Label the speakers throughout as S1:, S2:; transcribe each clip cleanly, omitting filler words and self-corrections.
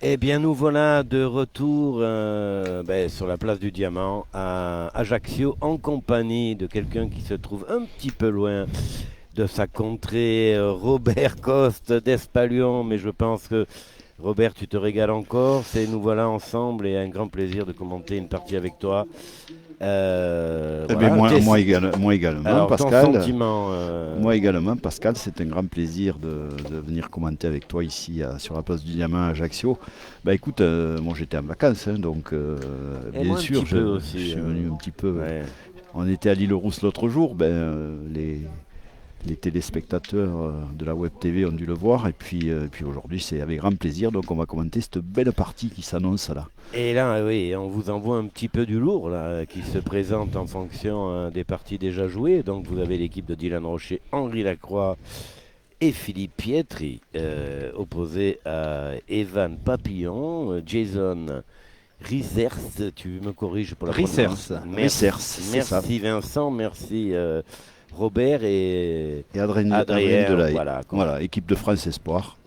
S1: Eh bien, nous voilà de retour sur la place du Diamant à Ajaccio en compagnie de quelqu'un qui se trouve un petit peu loin de sa contrée, Robert Coste d'Espalion. Mais je pense que Robert, tu te régales encore. Nous voilà ensemble et un grand plaisir de commenter une partie avec toi.
S2: Eh bien,
S1: Voilà.
S2: moi également,
S1: Alors, ton
S2: Pascal.
S1: sentiment
S2: Moi également, Pascal, c'est un grand plaisir de venir commenter avec toi ici sur la place du Diamant à Ajaccio. Bah écoute, moi j'étais en vacances, hein, donc
S1: et
S2: bien
S1: moi un
S2: sûr,
S1: petit peu
S2: je
S1: aussi.
S2: suis venu un petit peu.
S1: Ouais.
S2: On était à l'île Rousse l'autre jour, les téléspectateurs de la Web TV ont dû le voir, et puis aujourd'hui c'est avec grand plaisir, donc on va commenter cette belle partie qui s'annonce là.
S1: Et là, oui, on vous envoie un petit peu du lourd là, qui se présente en fonction des parties déjà jouées. Donc vous avez l'équipe de Dylan Rocher, Henri Lacroix et Philippe Pietri, opposés à Evan Papillon, Jason Risers, tu me corriges pour la prononciation.
S2: Rissers,
S1: Merci,
S2: c'est ça.
S1: merci Vincent, merci Robert et
S2: Et Adrien
S1: Adrien.
S2: Delahaye.
S1: Voilà,
S2: Voilà, équipe de France Espoir.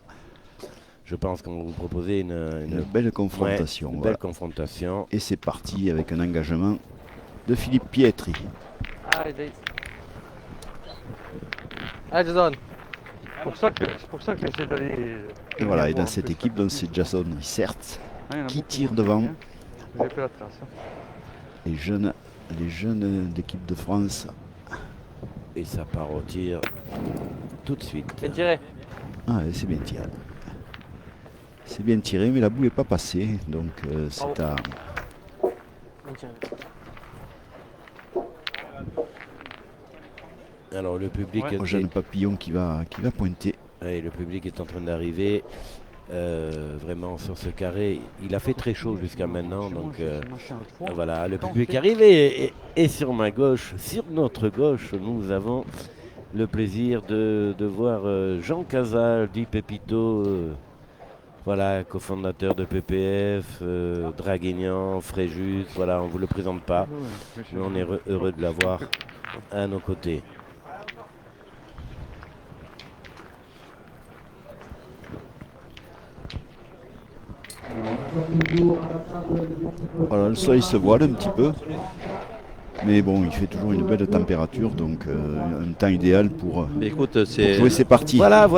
S1: je pense qu'on va vous proposer
S2: Une belle
S1: ouais,
S2: confrontation.
S1: une belle
S2: Voilà.
S1: confrontation.
S2: Et c'est parti avec un engagement de Philippe Pietri.
S3: Allez, Jace. Allez, Jason.
S4: C'est pour ça que j'essaie d'aller.
S2: Et voilà, et
S4: voir
S2: dans
S4: un
S2: cette
S4: peu
S2: équipe,
S4: ça.
S2: donc, c'est Jason Rissert
S4: Ah, il y en a
S2: qui
S4: beaucoup,
S2: tire
S4: hein,
S2: devant
S4: hein. J'ai fait la trace, hein.
S2: les jeunes d'équipe de France.
S1: Et ça part au tir tout de suite.
S3: Bien tiré.
S2: Ah, ouais, c'est bien tiré. C'est bien tiré, mais la boule n'est pas passée. Donc c'est à.
S3: Bien tiré.
S1: Alors le public,
S4: Ouais.
S2: Au jeune papillon qui va pointer.
S1: ouais, le public est en train d'arriver vraiment sur ce carré. Il a fait très chaud jusqu'à maintenant,
S4: Chez moi,
S1: donc
S4: j'ai mâché un foie.
S1: voilà, le
S4: Attends,
S1: public
S4: c'est-
S1: arrive et sur ma gauche, sur notre gauche, nous avons le plaisir de voir Jean Casal, dit Pépito, voilà, cofondateur de PPF, Draguignan, Fréjus, voilà, on ne vous le présente pas,
S4: Ouais, mais
S1: mais on est heureux de l'avoir à nos côtés.
S2: Voilà, le soleil se voile un petit peu. Mais bon, il fait toujours une belle température, donc un temps idéal pour
S5: Mais écoute,
S2: pour
S5: c'est
S2: jouer ses parties.
S1: Voilà,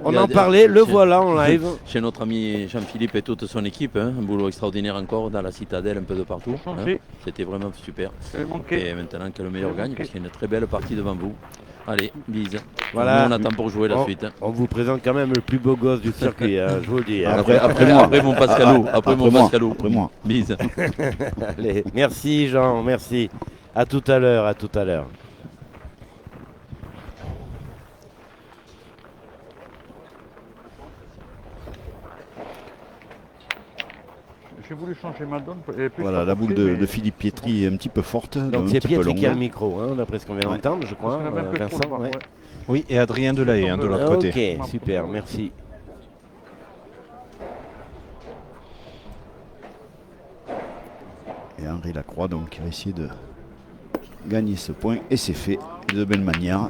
S1: on en parlait, le voilà en live.
S5: chez notre ami Jean-Philippe et toute son équipe, hein, un boulot extraordinaire encore dans la citadelle, un peu de partout. hein.
S4: Changé.
S5: C'était vraiment super.
S4: Il manquait.
S5: Et maintenant que le meilleur gagne, parce qu'il y a une très belle partie devant vous. Allez, bise.
S1: Voilà.
S5: Nous, on attend pour jouer la suite. hein.
S1: On vous présente quand même le plus beau gosse du circuit, hein, je vous le dis. hein.
S2: Après moi.
S5: Après mon Pascalou. Après mon
S2: moi.
S5: Pascalou.
S2: Après moi.
S5: Bise.
S1: Allez, merci Jean, merci. À tout à l'heure, à tout à l'heure.
S4: J'ai voulu changer ma donne. Elle est plus
S2: Voilà, la boule
S4: forcée,
S2: de
S4: mais-
S2: Philippe Pietri est un petit peu forte,
S1: Donc
S2: un
S1: c'est
S2: petit peu
S1: Pietri qui a le
S2: longue.
S1: micro, hein, d'après ce qu'on vient
S2: Ouais.
S1: d'entendre, je crois,
S4: Parce qu'on avait un peu trop
S1: Vincent.
S4: de
S1: ouais.
S4: ouais.
S6: Oui, et Adrien Delahaye de l'autre
S1: Ok,
S6: côté.
S1: super, merci.
S2: Et Henri Lacroix, donc, qui va essayer de gagner ce point. Et c'est fait de belle manière.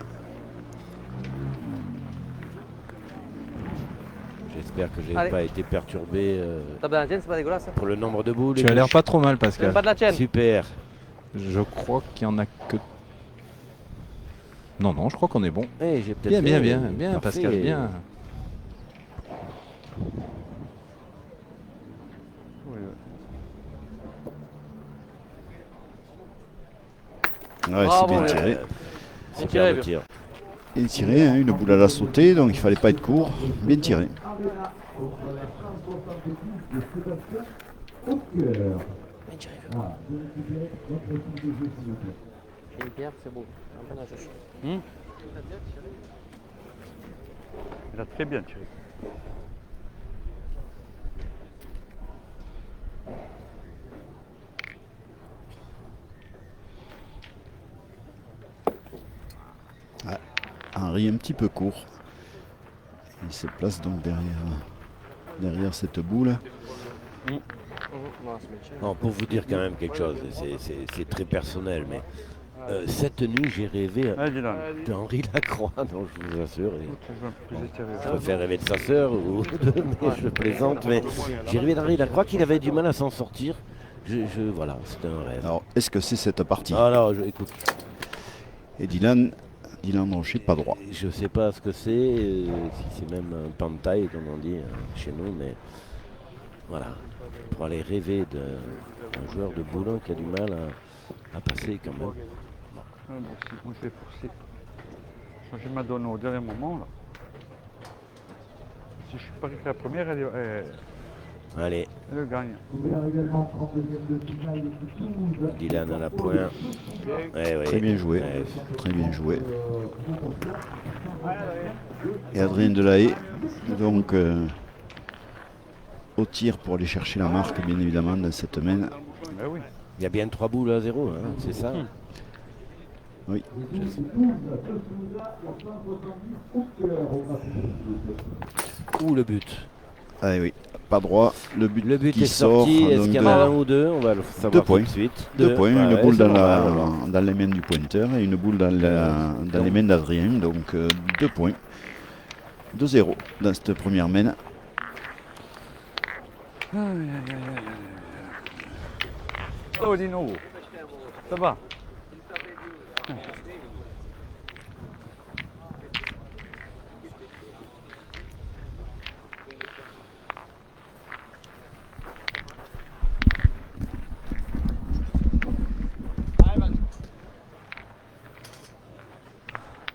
S1: J'espère que j'ai
S3: Allez.
S1: pas été perturbé
S3: T'as bien la tienne, c'est pas dégueulasse. hein.
S1: pour le nombre de boules.
S6: Tu as l'air pas trop mal,
S3: Même
S6: Pascal.
S3: pas de la tienne.
S1: Super.
S6: Je crois qu'il y en a que. Non, non, je crois qu'on est bon.
S1: Eh, j'ai peut-être
S6: Bien, bien,
S1: fait-
S6: bien, bien,
S1: parfait.
S6: Pascal, bien.
S4: Ouais, ouais.
S2: Ouais,
S3: Bravo,
S2: c'est bien
S3: ouais.
S2: tiré.
S1: Super
S3: tiré,
S1: le tir.
S2: Bien tiré, hein, une boule à la sautée, donc il fallait pas être court. Bien tiré.
S3: J'ai une pierre, c'est beau. Un peu nageur.
S4: Il a très bien tiré.
S2: Henri un petit peu court. Il se place donc derrière cette boule.
S3: Non, c'est bien tiré.
S1: Bon, pour vous dire quand même quelque chose, c'est très personnel, mais Cette nuit, j'ai rêvé
S4: Allez, Dylan.
S1: d'Henri Lacroix, non, je vous assure.
S4: Écoute, je veux un peu plus extérieur.
S1: Je préfère rêver de sa sœur, mais je plaisante, mais j'ai rêvé d'Henri Lacroix qu'il avait du mal à s'en sortir. Voilà, c'était un rêve.
S2: Alors, est-ce que c'est cette partie?
S1: Alors, écoute,
S2: Et Dylan Rocher, pas droit.
S1: je sais pas ce que c'est, si c'est même un pantaille, comme on dit chez nous, mais voilà. Pour aller rêver d'un joueur de boulot qui a du mal à passer quand même.
S4: Ah, bon, si, moi je vais forcer. Changer ma donne au dernier moment là. Si je suis pas arrivé à la première,
S1: Allez,
S4: elle gagne.
S1: Dylan à la pointe. Eh oui.
S2: Très bien joué.
S1: Ouais,
S2: Très bien joué. Et Adrien Delahaye, donc au tir pour aller chercher la marque, bien évidemment, dans cette main.
S4: Ben oui.
S1: il y a bien 3 boules à 0, hein, c'est ça.
S2: Oui.
S1: Ou le but.
S2: Ah oui, pas droit. Le but,
S1: Le but
S2: qui
S1: est
S2: sort.
S1: sorti, est-ce
S2: donc
S1: qu'il y en a un ou deux? On va le savoir
S2: 2
S1: tout
S2: points.
S1: de suite.
S2: 2 points,
S1: Ouais,
S2: une
S1: ouais,
S2: boule
S1: c'est
S2: dans,
S1: normal.
S2: dans les mains du pointeur et une boule dans, dans les mains d'Adrien. Donc 2 points. 2-0 dans cette première main.
S4: Oh Dino, ça va?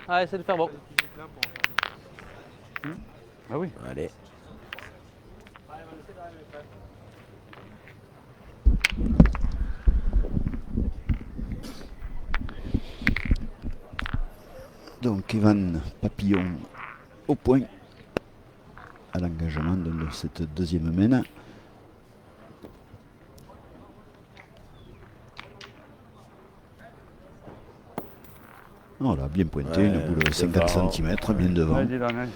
S3: Allez, essaie de faire bon.
S4: Ah oui.
S1: Allez.
S2: Donc Evan Papillon au point à l'engagement de cette deuxième main. Voilà, bien pointé,
S1: Ouais,
S2: une boule de 50
S1: devant.
S2: cm, bien devant.
S4: Allez Dylan, allez.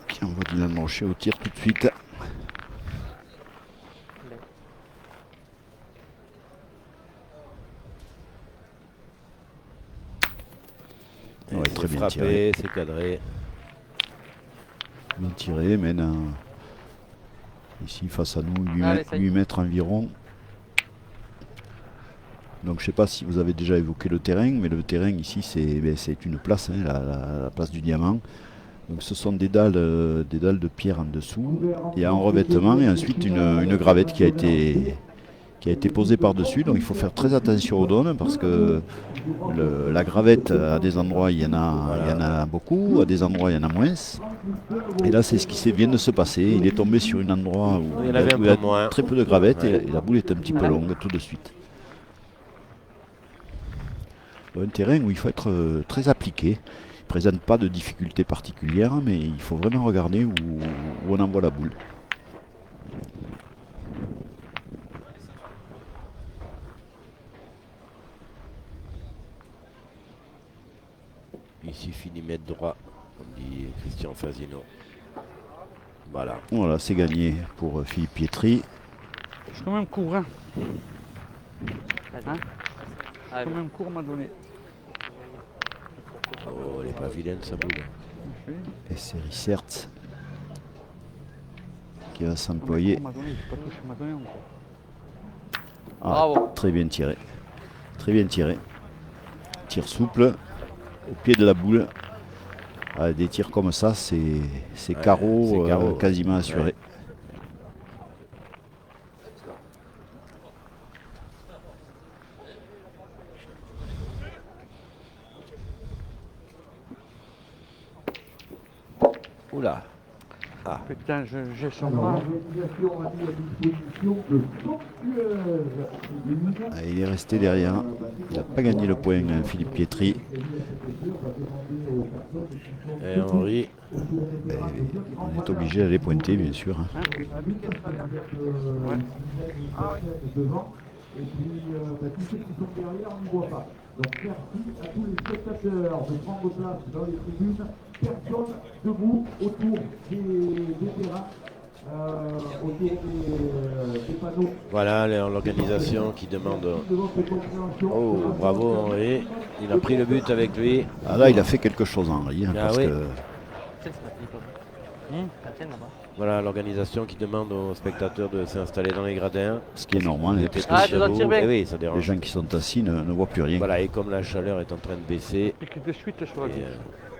S2: Qui envoie Dylan Rocher au tir tout de suite. Ouais,
S1: C'est
S2: très bien
S1: frappé,
S2: tiré.
S1: c'est cadré.
S2: Bien tiré, mais ici face à nous, 8,
S3: Allez,
S2: mètres,
S3: ça y est.
S2: 8 mètres environ. Donc je ne sais pas si vous avez déjà évoqué le terrain, mais le terrain ici c'est une place, hein, la place du diamant. Donc ce sont des dalles de pierre en dessous. Il y a un revêtement et ensuite une gravette qui a été posée par-dessus. Donc il faut faire très attention aux donnes parce que la gravette, à des endroits il y en a beaucoup, à des endroits il y en a moins. Et là c'est ce qui vient de se passer. Il est tombé sur un endroit où
S1: Il y en avait un
S2: où il y a
S1: peu moins.
S2: très peu de gravette
S1: Ouais.
S2: et la boule est un petit peu longue tout de suite. Un terrain où il faut être très appliqué. Il ne présente pas de difficultés particulières, mais il faut vraiment regarder où on envoie la boule.
S1: Il suffit d'y mettre droit, comme dit Christian Fazino. Voilà.
S2: Voilà, c'est gagné pour Philippe Pietri.
S4: Je suis quand même court, hein. Je
S3: Allez.
S4: suis
S3: Allez.
S4: quand même court, m'a donné.
S1: Oh, elle est pas vilaine sa boule.
S2: Et c'est Richert qui va s'employer.
S4: M'a donné, j'ai pas touché, m'a donné encore.
S2: Ah,
S3: Bravo.
S2: très bien tiré. Très bien tiré. Tir souple au pied de la boule. Ah, des tirs comme ça, c'est carreau,
S1: c'est carreau,
S2: quasiment assuré.
S1: Ouais. Oula.
S4: Putain, j'ai son bras.
S2: Ah, il est resté derrière. Il n'a pas gagné le point, hein, Philippe Pietri.
S1: Et Henri.
S2: On est obligé d'aller pointer, bien sûr, hein.
S7: Et puis, tous ceux qui sont derrière, on ne voit pas. Donc merci à tous les spectateurs de prendre place dans les tribunes. Personne debout autour des terrains. autour des panneaux.
S1: Voilà l'organisation qui demande.
S7: De votre compréhension.
S1: Oh, bravo Henri. Il a pris le but avec lui.
S2: Ah là, il a fait quelque chose, Henri. Hein,
S1: Ah
S2: parce
S1: oui.
S2: que
S3: Tiens, c'est pas Philippe. La tienne là-bas.
S1: Voilà l'organisation qui demande aux spectateurs de s'installer dans les gradins.
S2: ce qui est normal, hein,
S1: Ils
S2: puisque
S1: étaient
S3: Ah,
S1: tous
S3: tu dois
S1: debout.
S3: tirer bien.
S1: Eh oui, ça
S2: les
S1: dérange.
S2: gens qui sont assis ne voient plus rien.
S1: Voilà, et comme la chaleur est en train de baisser,
S4: Et puis de suite sur la
S1: et,
S4: gauche.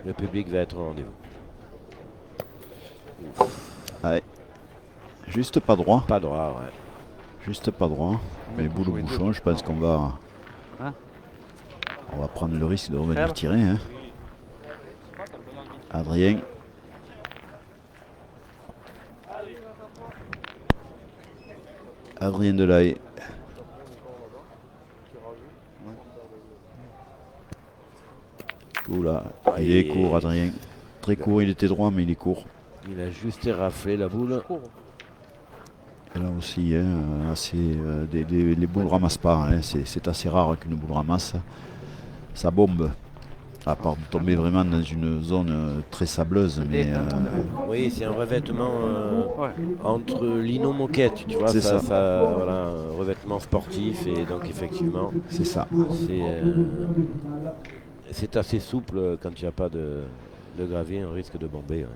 S1: le public va être au rendez-vous.
S2: Ouais. Juste pas droit.
S1: Pas droit, ouais.
S2: Juste pas droit. Mais boule au
S4: jouer
S2: bouchon,
S4: deux.
S2: je pense qu'on va.
S4: Hein
S2: On va prendre le risque de revenir
S3: Ferme.
S2: tirer. Hein. Adrien. Adrien Delahaye. Oula, il est court, Adrien. Très court, il était droit, mais il est court.
S1: Il a juste éraflé la boule.
S3: Cours.
S2: Et là aussi, hein, les boules ne ramassent pas. Hein, c'est assez rare qu'une boule ramasse. Ça bombe. À part de tomber vraiment dans une zone très sableuse. Mais
S1: Oui, c'est un revêtement
S4: Ouais.
S1: entre lino moquette, tu vois.
S2: C'est ça.
S1: Voilà, un revêtement sportif et donc effectivement,
S2: c'est ça.
S1: c'est assez souple quand il n'y a pas de gravier, un risque de bomber. Ouais.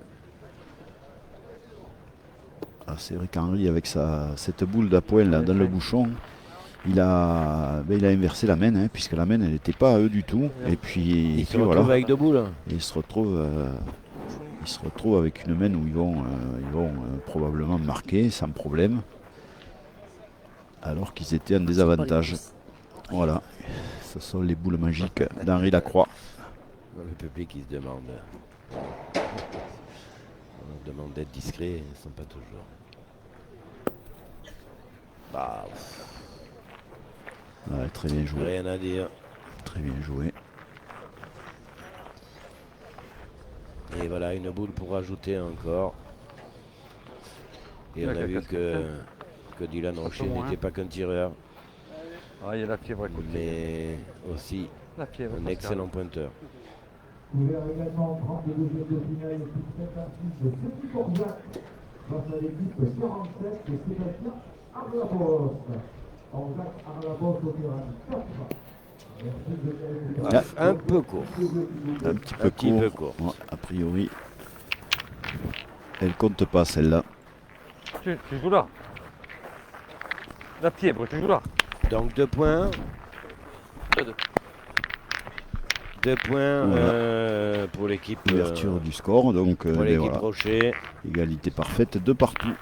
S2: Ah, c'est vrai qu'Henri, avec cette boule d'appoint là, dans le bouchon, il a inversé la main, hein, puisque la main, elle n'était pas à eux du tout. Et puis,
S1: Il se retrouve avec deux boules.
S2: Et il se retrouve avec une main où ils vont probablement marquer sans problème, alors qu'ils étaient en désavantage. Voilà, ce sont les boules magiques d'Henri Lacroix.
S1: Le public, il se demande. On demande d'être discret, ils ne sont pas toujours. Bah,
S2: Ouais, très bien joué,
S1: rien à dire.
S2: très bien joué.
S1: Et voilà, une boule pour rajouter encore. Et on a vu que Dylan Rocher
S4: bon, hein.
S1: n'était pas qu'un tireur,
S4: Ah, il y a la fièvre à côté.
S1: mais aussi
S4: La fièvre.
S1: un
S4: Pascal.
S1: excellent pointeur.
S7: Ouvert également en 32e de finale, équipe 7-6 de Petit-Corzac face à l'équipe 47 de Sébastien Arlabos. Corzac Arlabos au terrain 4. Merci de
S1: Ah, un peu court.
S2: Un petit
S1: Un
S2: peu
S1: petit
S2: court.
S1: peu court.
S2: Ouais, a priori, elle compte pas celle-là.
S4: Tu joues là. La fièvre, tu joues là.
S1: Donc 2 points.
S3: 2-2.
S1: 2 points
S2: Voilà.
S1: pour l'équipe
S2: Ouverture du score, donc
S1: pour
S2: ben
S1: l'équipe
S2: voilà,
S1: Rocher.
S2: égalité parfaite de partout.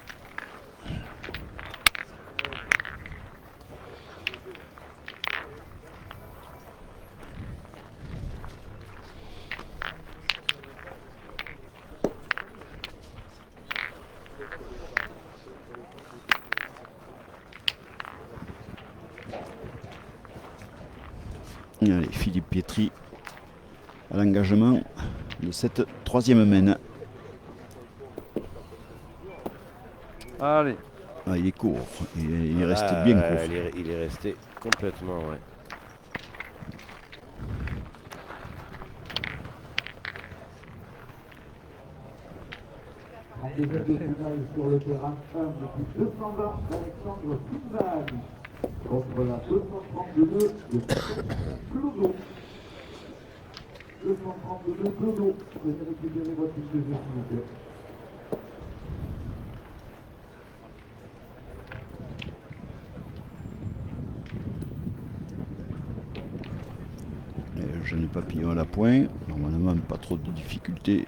S2: Allez, Philippe Pietri à l'engagement de cette troisième mène.
S4: Allez.
S2: Ah, il est court, il est resté
S1: Ah,
S2: bien court.
S1: il est resté complètement, ouais.
S7: En deuxième de finale sur le terrain 1 depuis 220 Alexandre Finzani contre la 232 de Clodo. 232 Clodo. Veuillez récupérer votre fiche de jeu, s'il vous plaît.
S2: Jeune Papillon à la pointe. Normalement, pas trop de difficultés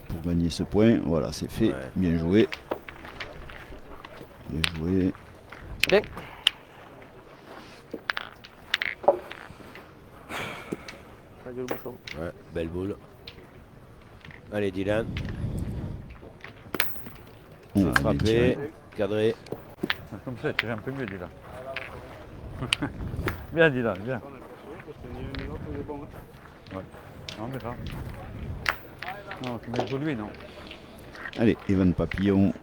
S2: pour gagner ce point. Voilà, c'est fait.
S1: Ouais.
S2: Bien joué. Bien joué.
S3: Bien. Radio le bouchon.
S1: Ouais, belle boule. Allez Dylan,
S2: On va
S1: frappé,
S2: bien tirer.
S1: cadré.
S4: Comme ça, tu un peu mieux, Dylan. Bien, Dylan, bien. Ouais. Non, mais ça. Non, tu mets lui, non.
S2: Allez, Evan Papillon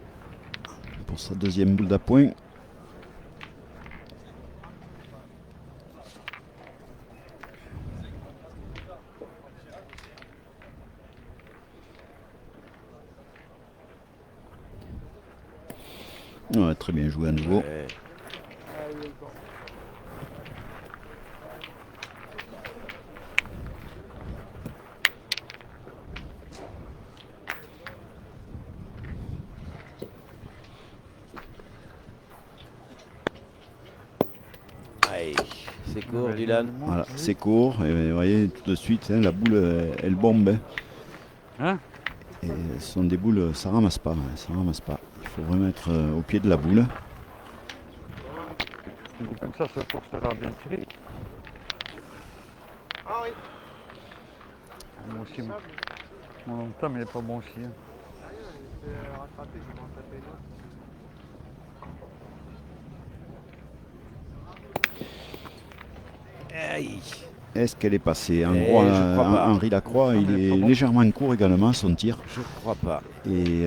S2: pour sa deuxième boule d'appoint. Ouais, très bien joué à nouveau.
S1: Ouais. Aïe, c'est court, Dylan.
S2: Voilà, c'est court. Et vous voyez, tout de suite, hein, la boule, elle bombe. Hein.
S4: Hein?
S2: Et ce sont des boules, ça ramasse pas. Hein, ça ramasse pas. Il faut vraiment être au pied de la boule.
S4: Comme ça forcera bien tiré. Moi aussi, mon long terme, il est pas bon aussi. Hein.
S1: Aïe.
S2: Est-ce qu'elle est passée? En
S1: Eh,
S2: gros,
S1: je crois pas.
S2: Henri Lacroix, il est légèrement court également, son tir.
S1: Je crois pas.
S2: Et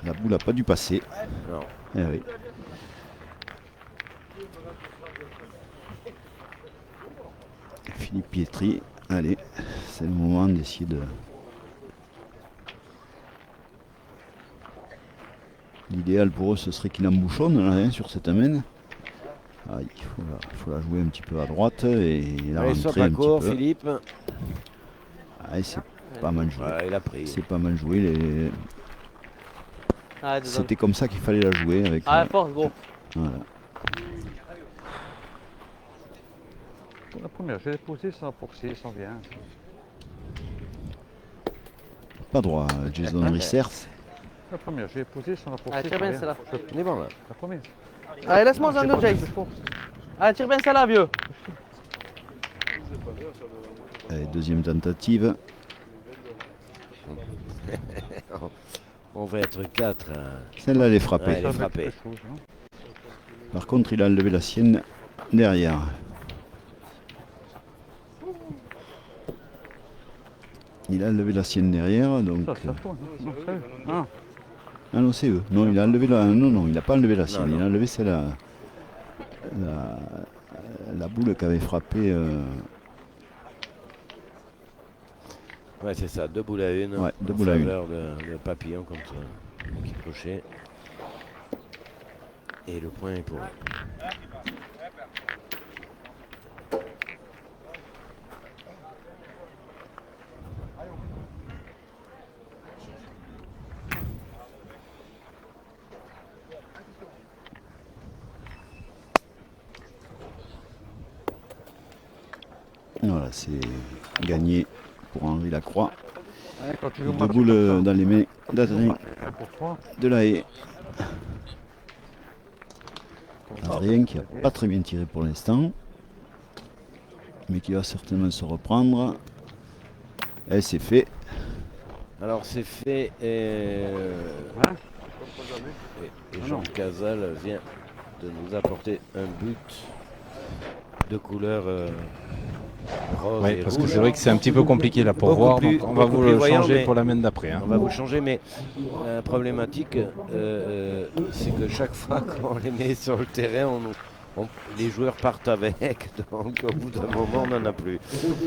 S2: la boule n'a pas dû passer.
S1: Non.
S2: Eh oui. Philippe Pietri, allez, c'est le moment d'essayer de... L'idéal pour eux, ce serait qu'il embouchonne là, hein, sur cette amène. Ah, il faut la jouer un petit peu à droite et la
S1: Allez, saute
S2: rentrer
S1: à
S2: un
S1: court,
S2: petit peu.
S1: Philippe.
S2: Ah, c'est pas mal joué.
S1: Voilà, il a pris.
S2: C'est pas mal joué.
S3: Ah, désolé.
S2: C'était comme ça qu'il fallait la jouer. Avec,
S3: Ah, force, gros.
S2: voilà.
S4: Pour la première, je l'ai posé sans forcer, sans rien.
S2: Pas droit, Jason Rissers.
S4: La première, je l'ai posé sans la forcer.
S3: Ah, tire
S4: sans
S3: bien
S4: rien.
S3: celle-là.
S1: On est bon là.
S4: La première.
S3: Allez, laisse-moi un autre, Jace. Allez, tire bien celle-là, vieux.
S2: Allez, deuxième tentative.
S1: On va être 4.
S2: Celle-là, elle est frappée.
S1: Ouais, elle est
S4: Ça veut
S1: frappée.
S4: quelque chose, hein.
S2: Par contre, il a enlevé la sienne derrière. Il a enlevé la sienne derrière, donc...
S4: Ça, c'est à toi. Non, sérieux. Ah,
S2: Ah non, c'est eux. Non, il a enlevé la... Non, il n'a pas enlevé la sienne.
S1: non.
S2: Il a enlevé celle-là. La boule qui avait frappé...
S1: Ouais, c'est ça, 2 boules à une.
S2: Ouais, 2
S1: en
S2: boules à une.
S1: faveur de papillon comme ça. Qui crochet. Et le point est pour eux.
S2: Voilà, c'est gagné pour Henri Lacroix.
S4: ouais, quand tu joues
S2: 2
S4: match
S2: boules
S4: comme ça,
S2: dans les mains d'Adrien
S4: pour toi,
S2: Delahaye. Adrien qui n'a pas très bien tiré pour l'instant, mais qui va certainement se reprendre. Et c'est fait.
S1: Alors c'est fait et
S4: hein?
S1: Jean Casal vient de nous apporter un but de couleur rose
S6: Oui,
S1: et
S6: parce que
S1: rouge.
S6: c'est vrai que c'est un petit peu compliqué là pour
S1: Beaucoup
S6: voir.
S1: plus-
S6: Donc on va
S1: beaucoup
S6: vous
S1: plus
S6: le
S1: voyant,
S6: changer
S1: mais-
S6: pour la main d'après. Hein.
S1: On va vous le changer, mais la problématique, c'est que chaque fois qu'on les met sur le terrain, les joueurs partent avec, donc au bout d'un moment, on n'en a plus.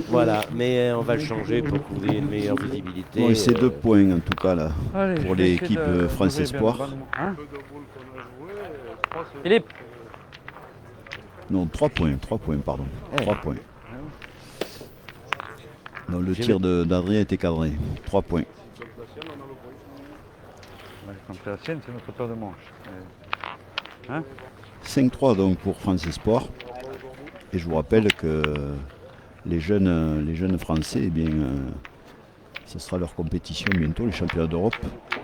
S1: Voilà, mais on va le changer pour couvrir une meilleure visibilité.
S2: Bon, et c'est 2 points en tout cas là.
S4: Allez,
S2: Pour
S4: je vais
S2: l'équipe
S4: essayer de
S2: France
S4: d'ouvrir bien
S2: Espoir.
S4: le ballon. Hein?
S3: Philippe.
S2: Non, 3 points, pardon. 3 points. Non, le
S1: J'ai
S2: tir d'Adrien était cadré. 3 points.
S4: Ouais, quand c'est la sienne, c'est notre paire de manche. Hein?
S2: 5-3 donc pour France Espoir. Et je vous rappelle que les jeunes français, eh bien, ce sera leur compétition bientôt, les championnats d'Europe,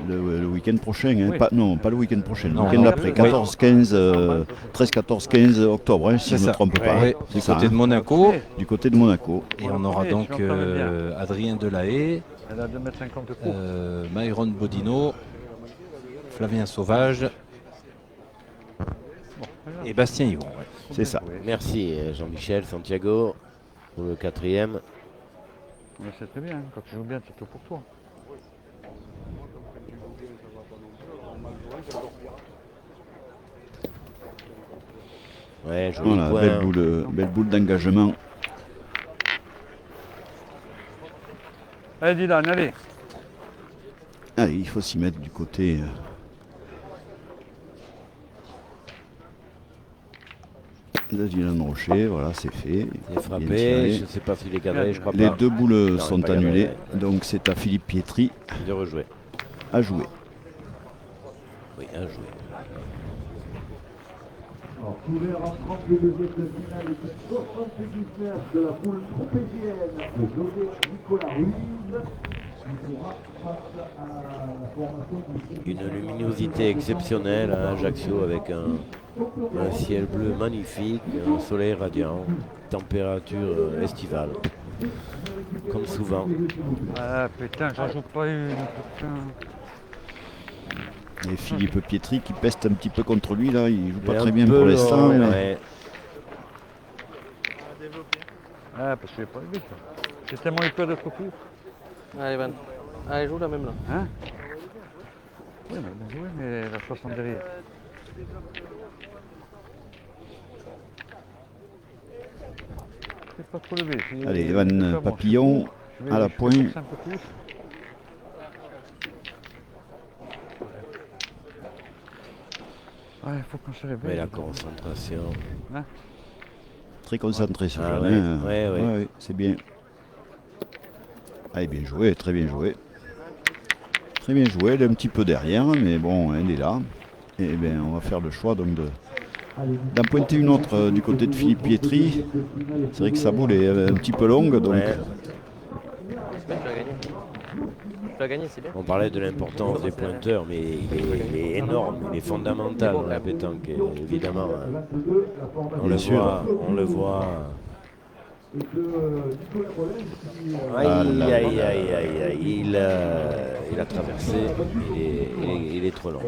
S2: le week-end prochain. Hein.
S4: Oui.
S2: Pas le week-end prochain, le
S6: Non,
S2: week-end
S6: non.
S2: d'après, 13, 14, 15 octobre, hein, si je ne me
S6: ça.
S2: trompe pas.
S6: Oui,
S2: hein.
S6: du
S2: C'est ça,
S6: côté de
S2: hein,
S6: Monaco.
S2: du côté de Monaco.
S6: Et on aura
S4: Oui,
S6: donc
S4: tu l'entends bien.
S6: Adrien Delahaye,
S4: Elle a 2,50 m de cours.
S6: Myron Bodino, Flavien Sauvage et Bastien Yvon. Ouais.
S2: C'est ça.
S1: Merci Jean-Michel, Santiago, pour le 4e.
S4: Mais c'est très bien, quand tu joues bien, c'est tout pour toi.
S1: Ouais, joli
S2: Voilà,
S1: point.
S2: belle boule d'engagement.
S4: Allez Dylan, allez.
S2: Allez, il faut s'y mettre du côté de Dylan Rocher, voilà, c'est fait.
S1: Il est
S2: Bien
S1: frappé,
S2: tiré.
S1: je ne sais pas s'il est cadré, je crois
S2: Les
S1: pas.
S2: deux boules
S1: Non, il
S2: sont
S1: est pas cadré,
S2: annulées,
S1: ouais.
S2: donc c'est à Philippe Pietri
S1: De rejouer.
S2: à jouer.
S1: Oui, à jouer.
S7: Alors, couvert en 32e de finale, équipe 79 de la poule tropézienne de José Nicolas Ruiz. Il pourra face à la formation du
S1: Une luminosité exceptionnelle à Ajaccio avec un ciel bleu magnifique, un soleil radiant, température estivale. Comme souvent.
S4: Ah putain, j'en joue pas une, putain.
S2: Et Philippe Pietri qui peste un petit peu contre lui, là, il joue
S1: Il
S2: pas
S1: est
S2: très
S1: un
S2: bien
S1: peu
S2: pour l'instant.
S1: lent,
S2: mais-
S1: ouais.
S4: Ah, parce que j'ai pas vu ça. J'ai tellement eu peur d'être court.
S3: Allez, Van. Allez, joue la même là.
S4: Hein? Oui, mais bien joué, mais la 60 derrière. C'est pas trop levé.
S2: Allez,
S4: Je vais
S2: Evan
S4: faire mon
S2: Papillon
S4: Je vais-
S2: à la
S4: je vais
S2: pointe.
S4: forcer un peu plus. Ouais, il faut qu'on se réveille.
S1: Mais la concentration.
S2: Très concentré ce
S1: Ah
S2: jeune.
S1: ouais,
S2: hein.
S1: ouais.
S2: Ouais, c'est bien. Allez, bien joué, très bien joué. Très bien joué, elle est un petit peu derrière, mais bon, elle est là. Et bien, on va faire le choix donc d'en pointer une autre du côté de Philippe Pietri. C'est vrai que sa boule est un petit peu longue, donc
S1: Ouais.
S3: Tu l'as gagné. Tu l'as gagné, c'est bien.
S1: On parlait de l'importance des pointeurs, mais il est énorme, il est fondamental dans la pétanque, et évidemment. On le
S2: Bien sûr.
S1: voit, on le voit.
S7: et de Nicolas Rollin qui
S1: Aïe,
S2: Ah là
S1: aïe,
S2: là.
S1: aïe, aïe, aïe, il a traversé, il est trop long.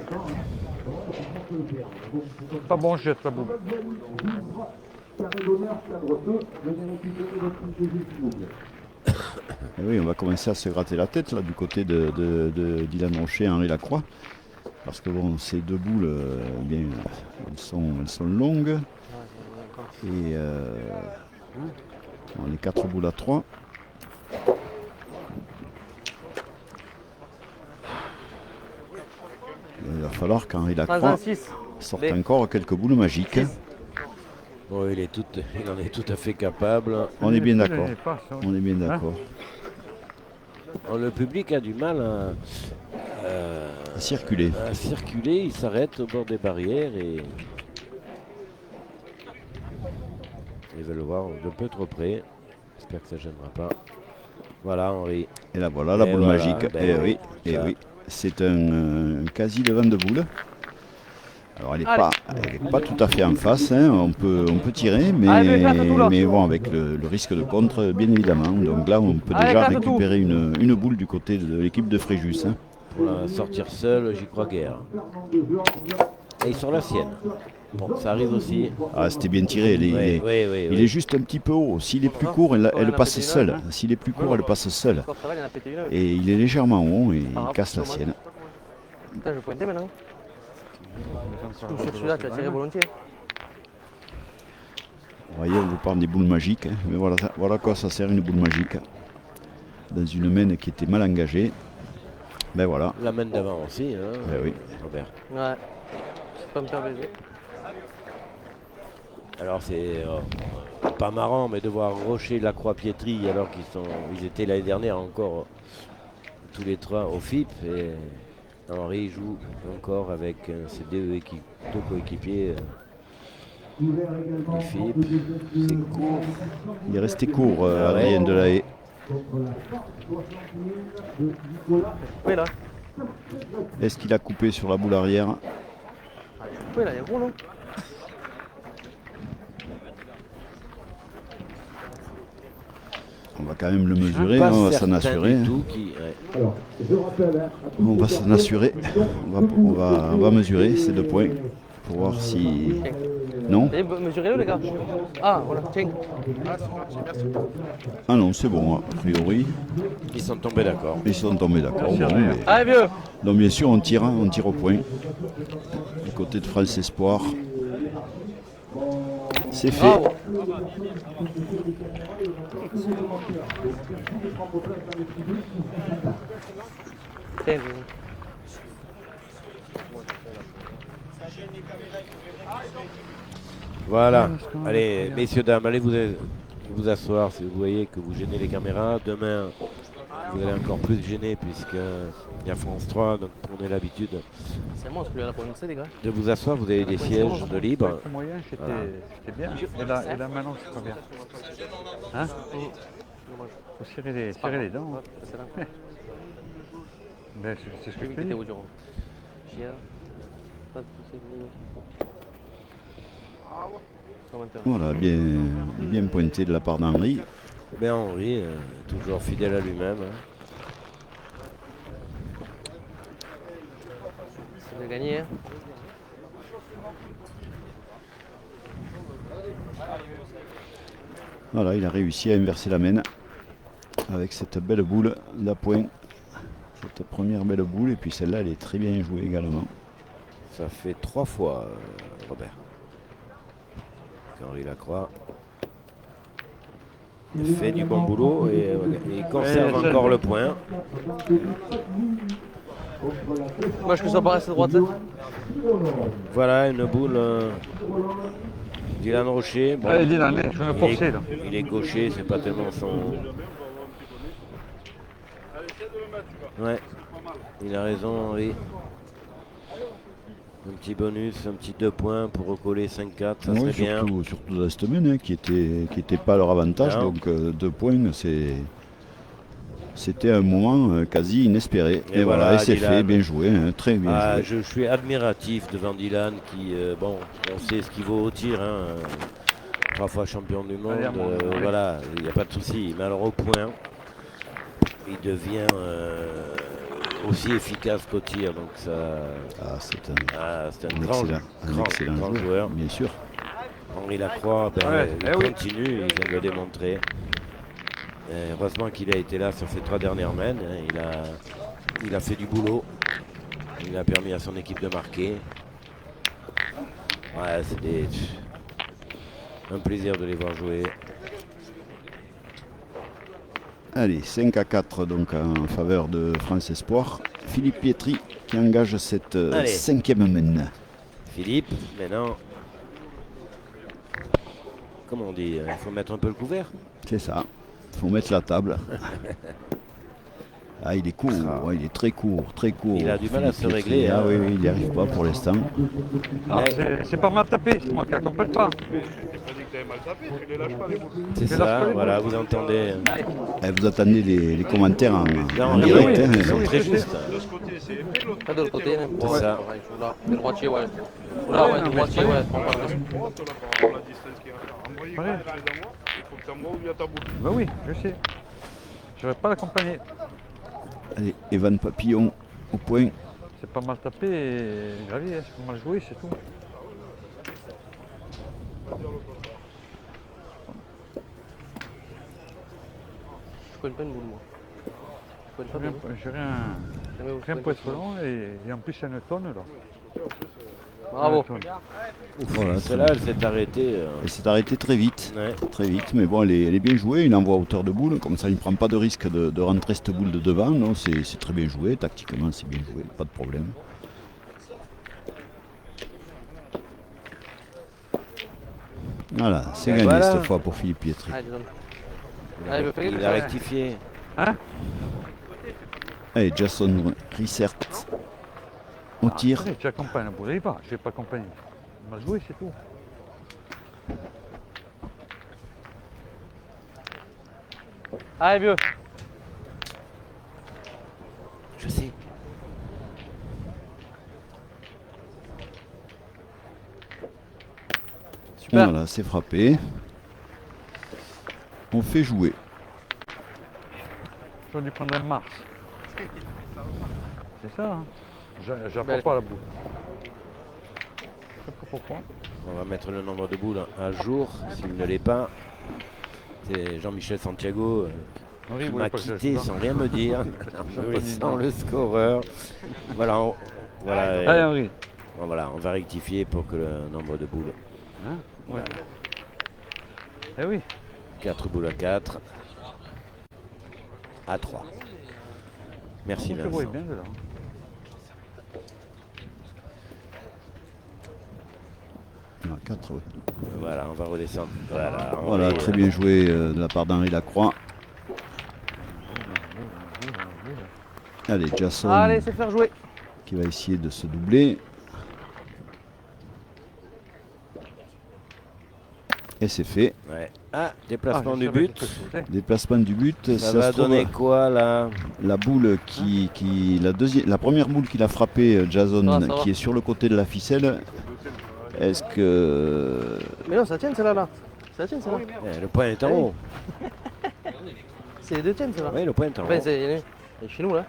S4: Pas bon, je jette la boule.
S7: carré d'honneur cadre 2, venez récupérer votre TG s'il vous plaît.
S2: eh oui, on va commencer à se gratter la tête là du côté de Dylan Rocher et Henri Lacroix. Parce que bon, ces deux boules, bien, elles sont longues. Et bon, les 4 boules à 3. Il va falloir qu'Henri Lacroix
S3: 6.
S2: sorte
S3: B.
S2: encore quelques boules magiques.
S1: Bon, il en est tout à fait capable.
S2: On est bien
S4: Les
S2: d'accord.
S4: passes, hein.
S2: On est bien d'accord.
S1: Le public a du mal
S2: À circuler.
S1: à circuler, il s'arrête au bord des barrières et ils veulent le voir de peu trop près. J'espère que ça ne gênera pas. Voilà Henri.
S2: Et là voilà la
S1: Et
S2: boule
S1: voilà,
S2: magique.
S1: ben
S2: Et
S1: oui,
S2: oui, et
S1: ça.
S2: oui. C'est un quasi devant de boule. Alors elle n'est pas tout à fait en face, hein. On peut tirer, mais,
S3: Allez, éclate tout, là.
S2: mais bon avec le risque de contre, bien évidemment. Donc là on peut
S3: Allez,
S2: déjà
S3: éclate tout.
S2: récupérer une boule du côté de l'équipe de Fréjus, hein.
S1: Pour la sortir seule, j'y crois guère. Et sur la sienne. Bon, ça arrive aussi.
S2: Ah c'était bien tiré, il est juste un petit peu haut. S'il est plus court, elle passe seule. S'il est plus court, elle passe seule.
S3: Encore ça va, il en a pété une.
S2: Et il est légèrement haut et il casse la sienne.
S3: Putain, je vais pointer maintenant. Sur celui-là, tu as tiré volontiers.
S2: Vous voyez, on vous parle des boules magiques, hein. Mais voilà quoi ça sert une boule magique. Dans une main qui était mal engagée. Ben voilà.
S1: La main d'avant aussi, hein,
S2: Ben oui.
S1: Robert.
S3: Ouais. C'est pas me faire baiser.
S1: Alors c'est pas marrant, mais de voir Rocher, Lacroix, Pietri, alors ils étaient l'année dernière encore tous les trois au FIP. Et Henri joue encore avec ses deux coéquipiers
S7: Couvert également
S1: du FIP.
S7: 32e
S1: C'est
S7: de
S1: court.
S2: Il est resté court,
S1: Ah ouais.
S2: Adrien Delahaye.
S7: contre la 61 de Nicolas.
S3: Oui, là.
S2: Est-ce qu'il a coupé sur la boule arrière?
S3: Oui, là, il est gros, non?
S2: On va quand même le mesurer,
S1: Pas
S2: hein, on va s'en
S1: certain
S2: assurer.
S1: du
S2: hein.
S1: tout
S7: Alors, je rappelle, hein, à tous
S2: On va
S7: les
S2: s'en
S7: personnes
S2: assurer.
S7: qui sont
S2: On va mesurer ces 2 points pour voir si. Non?
S3: Allez, mesurez-le, les gars. Ah, voilà, tiens.
S2: Ah non, c'est bon, a priori.
S1: Ils sont tombés d'accord.
S2: Ils sont tombés d'accord. Bon, mais-
S3: Allez, vieux.
S2: Donc bien sûr, on tire au point. Du côté de France Espoir. C'est fait.
S3: Bravo. Tiens, vieux.
S1: Voilà.
S4: Parce qu'on
S1: Allez,
S4: va-
S1: messieurs, dames, allez vous asseoir si vous voyez que vous gênez les caméras. Demain, vous allez encore plus gêner puisqu'il y a France 3, donc prenez l'habitude
S3: C'est moi, on se peut la prononcer, les gars.
S1: de vous asseoir. Vous avez des sièges de libre.
S4: Avec le moyen,
S1: Voilà.
S4: c'était bien. Et là maintenant, c'est pas bien. Hein Faut serrer les dents. hein.
S3: C'est là.
S4: Ben, c'est ce que je te
S3: T'es
S4: dis.
S3: où, Jérôme? Chia. Pas de soucis. Commentaire.
S2: Voilà, bien pointé de la part d'Henri.
S1: Ben Henri, toujours fidèle à lui-même. Hein.
S3: C'est de gagner, hein.
S2: Voilà, il a réussi à inverser la mène avec cette belle boule d'appoint. Cette première belle boule, et puis celle-là, elle est très bien jouée également.
S1: Ça fait 3 fois, Robert. Henri Lacroix. Il fait du bon boulot et il conserve encore le point.
S3: Moi, je que ça paraisse à droite. Hein.
S1: Voilà une boule. Dylan Rocher. Bon,
S4: Allez, Dylan, je vais me
S1: il
S4: forcer
S1: est,
S4: là.
S1: il est gaucher, c'est pas tellement son. Ouais, il a raison, Henri. Un petit bonus, un petit 2 points pour recoller 5-4, ça
S2: Oui,
S1: serait bien.
S2: surtout dans cette mène, hein, qui était pas à leur avantage.
S1: Non.
S2: Donc 2 points, c'était un moment quasi inespéré.
S1: Et
S2: Et voilà,
S1: voilà,
S2: et c'est
S1: Dylan.
S2: fait, bien joué, hein, très bien
S1: Ah,
S2: joué.
S1: je suis admiratif devant Dylan qui, bon, on sait ce qu'il vaut au tir. Hein, 3 fois champion du monde,
S4: Allez, à moi. Allez.
S1: voilà, il n'y a pas de souci. Mais alors au point, il devient aussi efficace qu'au tir. Donc ça,
S2: C'est
S1: c'est un
S2: un
S1: grand,
S2: excellent
S1: grand
S2: joueur,
S1: joueur.
S2: bien sûr.
S1: Henri Lacroix, ben,
S4: Ouais,
S1: il
S4: oui.
S1: continue, il vient de le démontrer. Et heureusement qu'il a été là sur ces 3 dernières mènes. Hein. Il a fait du boulot. Il a permis à son équipe de marquer. Ouais, c'est un plaisir de les voir jouer.
S2: Allez, 5-4 donc en faveur de France Espoir. Philippe Pietri qui engage cette
S1: Allez.
S2: 5e mène.
S1: Philippe, maintenant, comment on dit, il faut mettre un peu le couvert.
S2: C'est ça. Il faut mettre la table. Ah, il est court, ouais, il est très court, très court.
S1: Il a du mal à
S2: Philippe
S1: se
S2: Pietri.
S1: régler,
S2: Ah
S1: hein.
S2: oui, oui, il n'y arrive pas pour l'instant.
S4: Ah, c'est pas mal tapé, c'est moi qui accompagne pas.
S1: C'est
S4: Je lâche
S1: ça,
S4: pas les
S1: voilà, vous entendez.
S2: Eh, vous attendez les commentaires en
S1: Non,
S2: direct.
S4: oui,
S2: hein.
S1: ils sont
S4: oui,
S1: très
S4: je sais.
S1: justes.
S3: Pas de l'autre côté. Hein.
S1: C'est
S3: Ouais,
S1: ça.
S3: pareil, je joue là. Le droitier, ouais. Là, ouais, le droitier, ouais. Prends pas le risque.
S4: Bah oui, je sais. Je vais pas l'accompagner.
S2: Allez, Evan Papillon au point.
S4: C'est pas mal tapé et gravé, hein, c'est pas mal joué, c'est tout.
S3: Je connais pas une boule, moi. Je connais pas
S4: J'ai
S3: bien.
S4: rien pour être long et en plus il y a une tonne là.
S3: Bravo.
S4: Une tonne.
S2: Voilà,
S1: Celle-là, elle s'est arrêtée.
S2: elle s'est arrêtée très vite.
S1: Ouais.
S2: Très vite, mais bon, elle est bien jouée. Il envoie à hauteur de boule, comme ça il ne prend pas de risque de rentrer cette boule de devant. Non, c'est très bien joué. Tactiquement, c'est bien joué, pas de problème. Voilà, c'est gagné
S1: voilà.
S2: cette fois pour Philippe Pietri.
S3: Allez, donne. Allez, le fait,
S1: Il a rectifié.
S2: Allez, Jason Rissert au tir.
S4: Allez, tu accompagnes la boule, il va, je vais pas accompagner. Il m'a joué, c'est tout.
S3: Allez, vieux.
S1: Je sais.
S3: Super.
S2: Voilà, c'est frappé. On fait jouer.
S4: J'aurais dû prendre un Mars. C'est ça, hein. J'apprends
S3: Belle.
S4: pas la boule. Je sais pas pourquoi.
S1: On va mettre le nombre de boules à jour, s'il ne l'est pas. C'est Jean-Michel Santiago
S4: Henri,
S1: qui
S4: vous
S1: m'a
S4: voulez pas que je
S1: quitté
S4: joue là
S1: sans rien me dire, en me laissant le scoreur. Voilà, voilà,
S4: Allez, Henri.
S1: voilà, on va rectifier pour que le nombre de boules.
S4: Hein ouais. Eh oui.
S1: 4 boules à 4. À 3. Merci
S4: Je le vois
S1: Vincent.
S4: bien de là.
S2: Ouais, 4, oui.
S1: Voilà, on va redescendre. Voilà,
S2: Voilà, très bien joué de la part d'Henri Lacroix. Allez, Jason
S3: Allez, c'est faire jouer.
S2: qui va essayer de se doubler. Et c'est fait.
S1: Ouais. Ah, déplacement
S4: Ah, je
S1: du
S4: savais
S1: but.
S4: que c'était.
S2: Déplacement du but.
S1: Ça
S2: se
S1: va
S2: trouve,
S1: donner quoi là?
S2: la boule la première boule qu'il a frappée, Jason,
S3: Ça va.
S2: qui est sur le côté de la ficelle. Est-ce que
S3: Mais non, ça tient celle-là. Là. Ça tient celle-là.
S1: Le point est en haut.
S3: C'est les deux tiennes celle-là.
S1: Oui, le point est en haut.
S3: Enfin, il est chez nous là.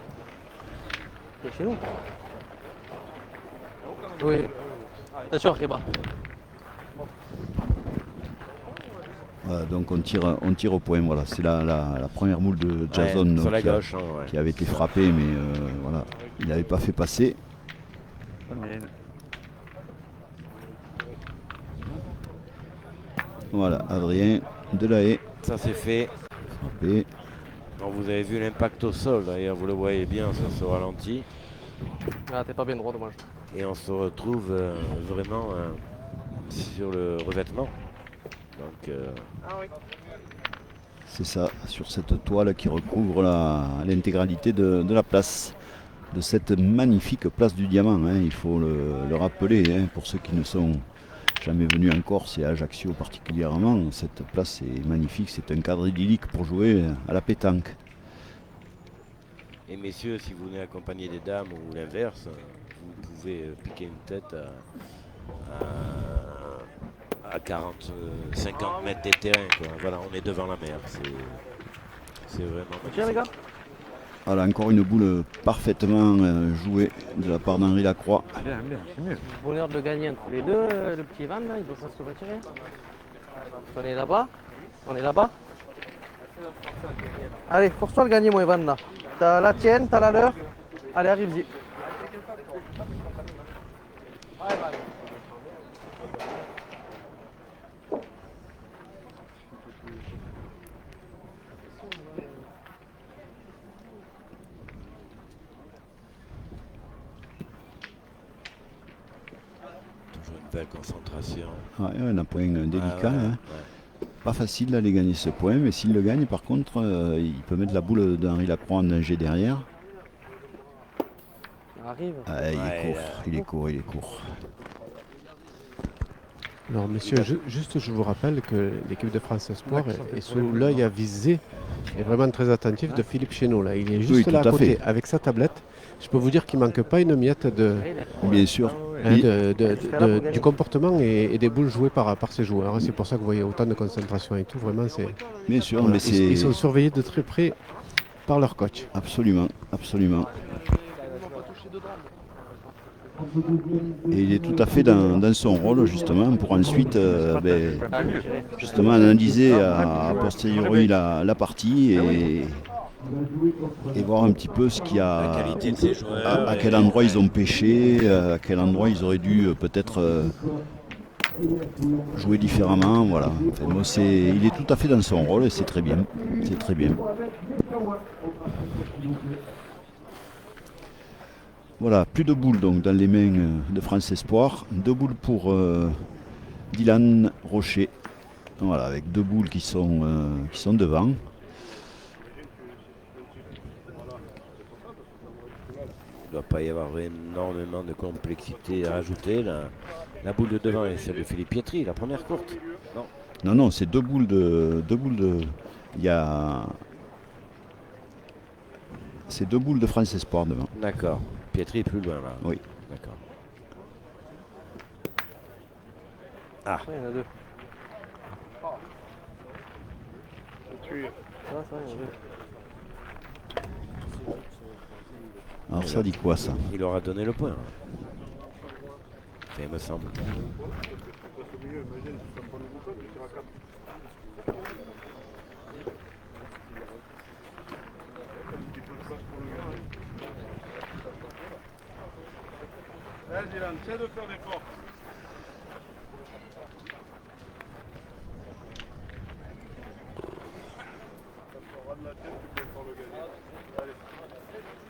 S3: Il est chez nous. Oui. Attention, Riba.
S2: voilà, donc on tire au point. Voilà, c'est la première boule de Jason
S1: Ouais, sur la
S2: qui, a-
S1: gauche. Hein, ouais.
S2: qui avait été frappée, mais voilà, il n'avait pas fait passer.
S4: Combien?
S2: Voilà, Adrien Delahaye
S1: Ça c'est fait.
S2: frappé.
S1: Alors, vous avez vu l'impact au sol d'ailleurs, vous le voyez bien, ça se ralentit.
S3: Ah, t'es pas bien droit, dommage.
S1: Et on se retrouve vraiment sur le revêtement. Donc,
S2: C'est ça, sur cette toile qui recouvre l'intégralité de la place, de cette magnifique place du Diamant. Hein, il faut le rappeler, hein, pour ceux qui ne sont jamais venus en Corse et à Ajaccio particulièrement. Cette place est magnifique, c'est un cadre idyllique pour jouer à la pétanque.
S1: et messieurs, si vous venez accompagner des dames ou l'inverse, vous pouvez piquer une tête à 40, 50 mètres des terrains. Quoi. Voilà, on est devant la mer. C'est vraiment
S3: Tiens, les gars.
S2: Voilà, encore une boule parfaitement jouée de la part d'Henri Lacroix.
S4: Bien, c'est mieux.
S3: Bonheur de le gagner entre les deux. Le petit Ivan, là, il doit pas se retirer. On est là-bas. On est là-bas. Allez, force-toi le gagner, mon Ivan, là. T'as la tienne, t'as la leur. Allez, arrive-y.
S1: toujours une belle concentration.
S2: Ouais, un point délicat.
S1: Ah ouais,
S2: Hein.
S1: ouais.
S2: Pas facile d'aller gagner ce point, mais s'il le gagne, par contre, il peut mettre la boule d'Henri Lacroix en danger derrière.
S3: Arrive.
S2: Ah, il
S1: Ouais,
S2: est court, il est court, il est court.
S8: Alors, messieurs, je vous rappelle que l'équipe de France Espoir est sous l'œil avisé et vraiment très attentif de Philippe Chénaud. Là. Il est juste
S2: Oui,
S8: là
S2: tout
S8: à
S2: à
S8: côté
S2: fait.
S8: avec sa tablette. Je peux vous dire qu'il ne manque pas une miette
S2: Bien sûr.
S8: hein,
S2: Il-
S8: du comportement et des boules jouées par ses joueurs. C'est pour ça que vous voyez autant de concentration et tout. Vraiment,
S2: Bien sûr,
S8: voilà.
S2: mais c'est
S8: Ils sont surveillés de très près par leur coach.
S2: absolument, absolument. Et il est tout à fait dans son rôle justement pour ensuite justement analyser à posteriori la partie et voir un petit peu ce qu'il y a,
S1: La qualité de ces joueurs.
S2: à quel endroit ils ont pêché, à quel endroit ils auraient dû peut-être jouer différemment. Voilà. Enfin, moi, il est tout à fait dans son rôle et c'est très bien. C'est très bien. Voilà, plus de boules donc dans les mains de France Espoir. 2 boules pour Dylan Rocher. Voilà, avec 2 boules qui sont devant.
S1: Il ne doit pas y avoir énormément de complexité à rajouter. La boule de devant est celle de Philippe Pietri, la première courte. Non.
S2: Non, c'est 2 boules de. Il y a. C'est 2 boules de France Espoir devant.
S1: D'accord. Pietri est plus loin là.
S2: Oui.
S1: D'accord.
S3: Il y en a deux. Ça va, il y en a deux.
S2: Alors ça dit quoi ça?
S1: Il aura donné le point. Ça il me semble.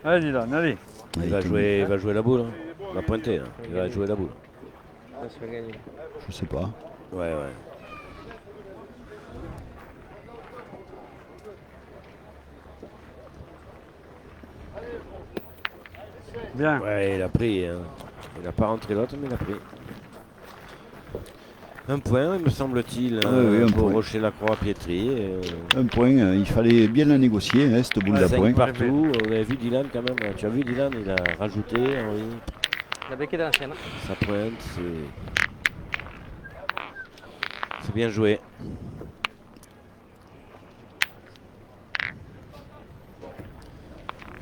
S4: Allez, Dylan, allez.
S1: Il va jouer la boule. Hein. Il va pointer. Hein. Il va jouer la boule.
S3: se fait gagner.
S2: Je sais pas.
S1: Ouais, ouais.
S4: Bien.
S1: Ouais, il a pris. Hein. Il n'a pas rentré l'autre, mais il a pris. Un point, il me semble-t-il,
S2: oui, un
S1: pour
S2: point.
S1: Rocher-la-Croix-Pietri.
S2: Un point, il fallait bien la négocier, hein, cette boule d'à
S1: 5
S2: point.
S1: partout. On avait vu Dylan quand même. Tu as vu Dylan, il a rajouté, Henri.
S3: La béquille de l'ancienne.
S1: Sa pointe, c'est bien joué.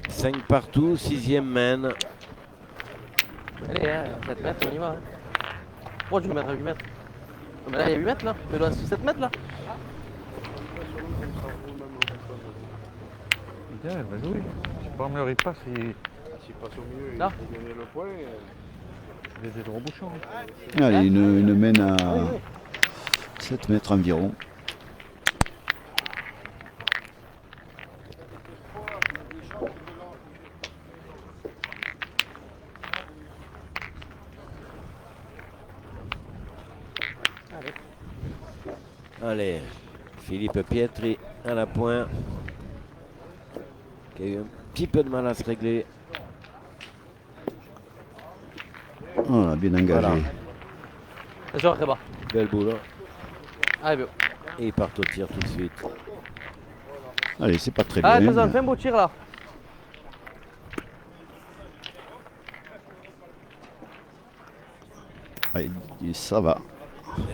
S1: Cinq partout, 6e main.
S3: Allez, 7 mètres, on y va. Hein. Oh, tu veux mettre à 8 mètres. Non, mais là, il y a 8 mètres là. Mais là, c'est 7 mètres là.
S4: Bien, elle va jouer. Si pas mieux il passe, il
S3: Là.
S4: y a des gros bouchons.
S2: Allez, une mène à 7 mètres environ.
S1: Allez, Philippe Pietri à la pointe. Qui a eu un petit peu de mal à se régler.
S2: Voilà, bien engagé.
S1: Voilà.
S3: Attention, très bas.
S1: Belle boule.
S3: Allez, bien.
S1: Et ils partent au tir tout de suite.
S2: Allez, c'est pas très
S3: Ah,
S2: bien.
S3: attention, fais un beau tir là.
S2: Allez, ça va.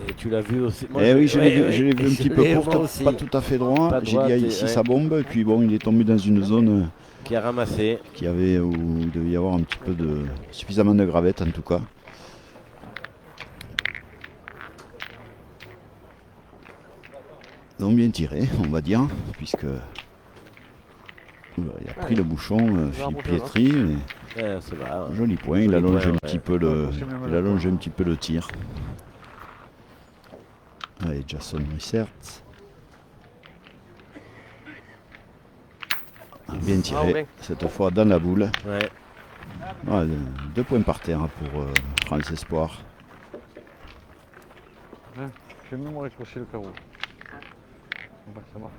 S1: Et tu l'as vu aussi.
S2: Eh oui, je l'ai
S1: ouais,
S2: vu un petit peu
S1: et moi
S2: court,
S1: aussi.
S2: pas tout à fait droit.
S1: Pas
S2: J'ai
S1: droite,
S2: dit ah,
S1: et-
S2: ici
S1: ouais.
S2: ça bombe, et puis bon, il est tombé dans une zone
S1: Qui a ramassé.
S2: qui avait, où il devait y avoir un petit peu de, suffisamment de gravette en tout cas. Donc bien tiré, on va dire, puisque il a pris
S3: Allez.
S2: le bouchon, Philippe
S3: rapprocher,
S2: Pietri. Mais
S1: Ça va.
S2: joli point, il
S1: Joli
S2: allonge
S1: point,
S2: un
S1: ouais.
S2: petit peu le,
S4: C'est même
S2: il
S4: là.
S2: allonge un petit peu le tir. Allez, Jason Rissert. Bien tiré,
S3: bien.
S2: cette fois dans la boule.
S1: Ouais.
S2: Ouais, 2 points par terre pour France Espoir.
S4: Je vais même récrocher le carreau. Bah, ça va.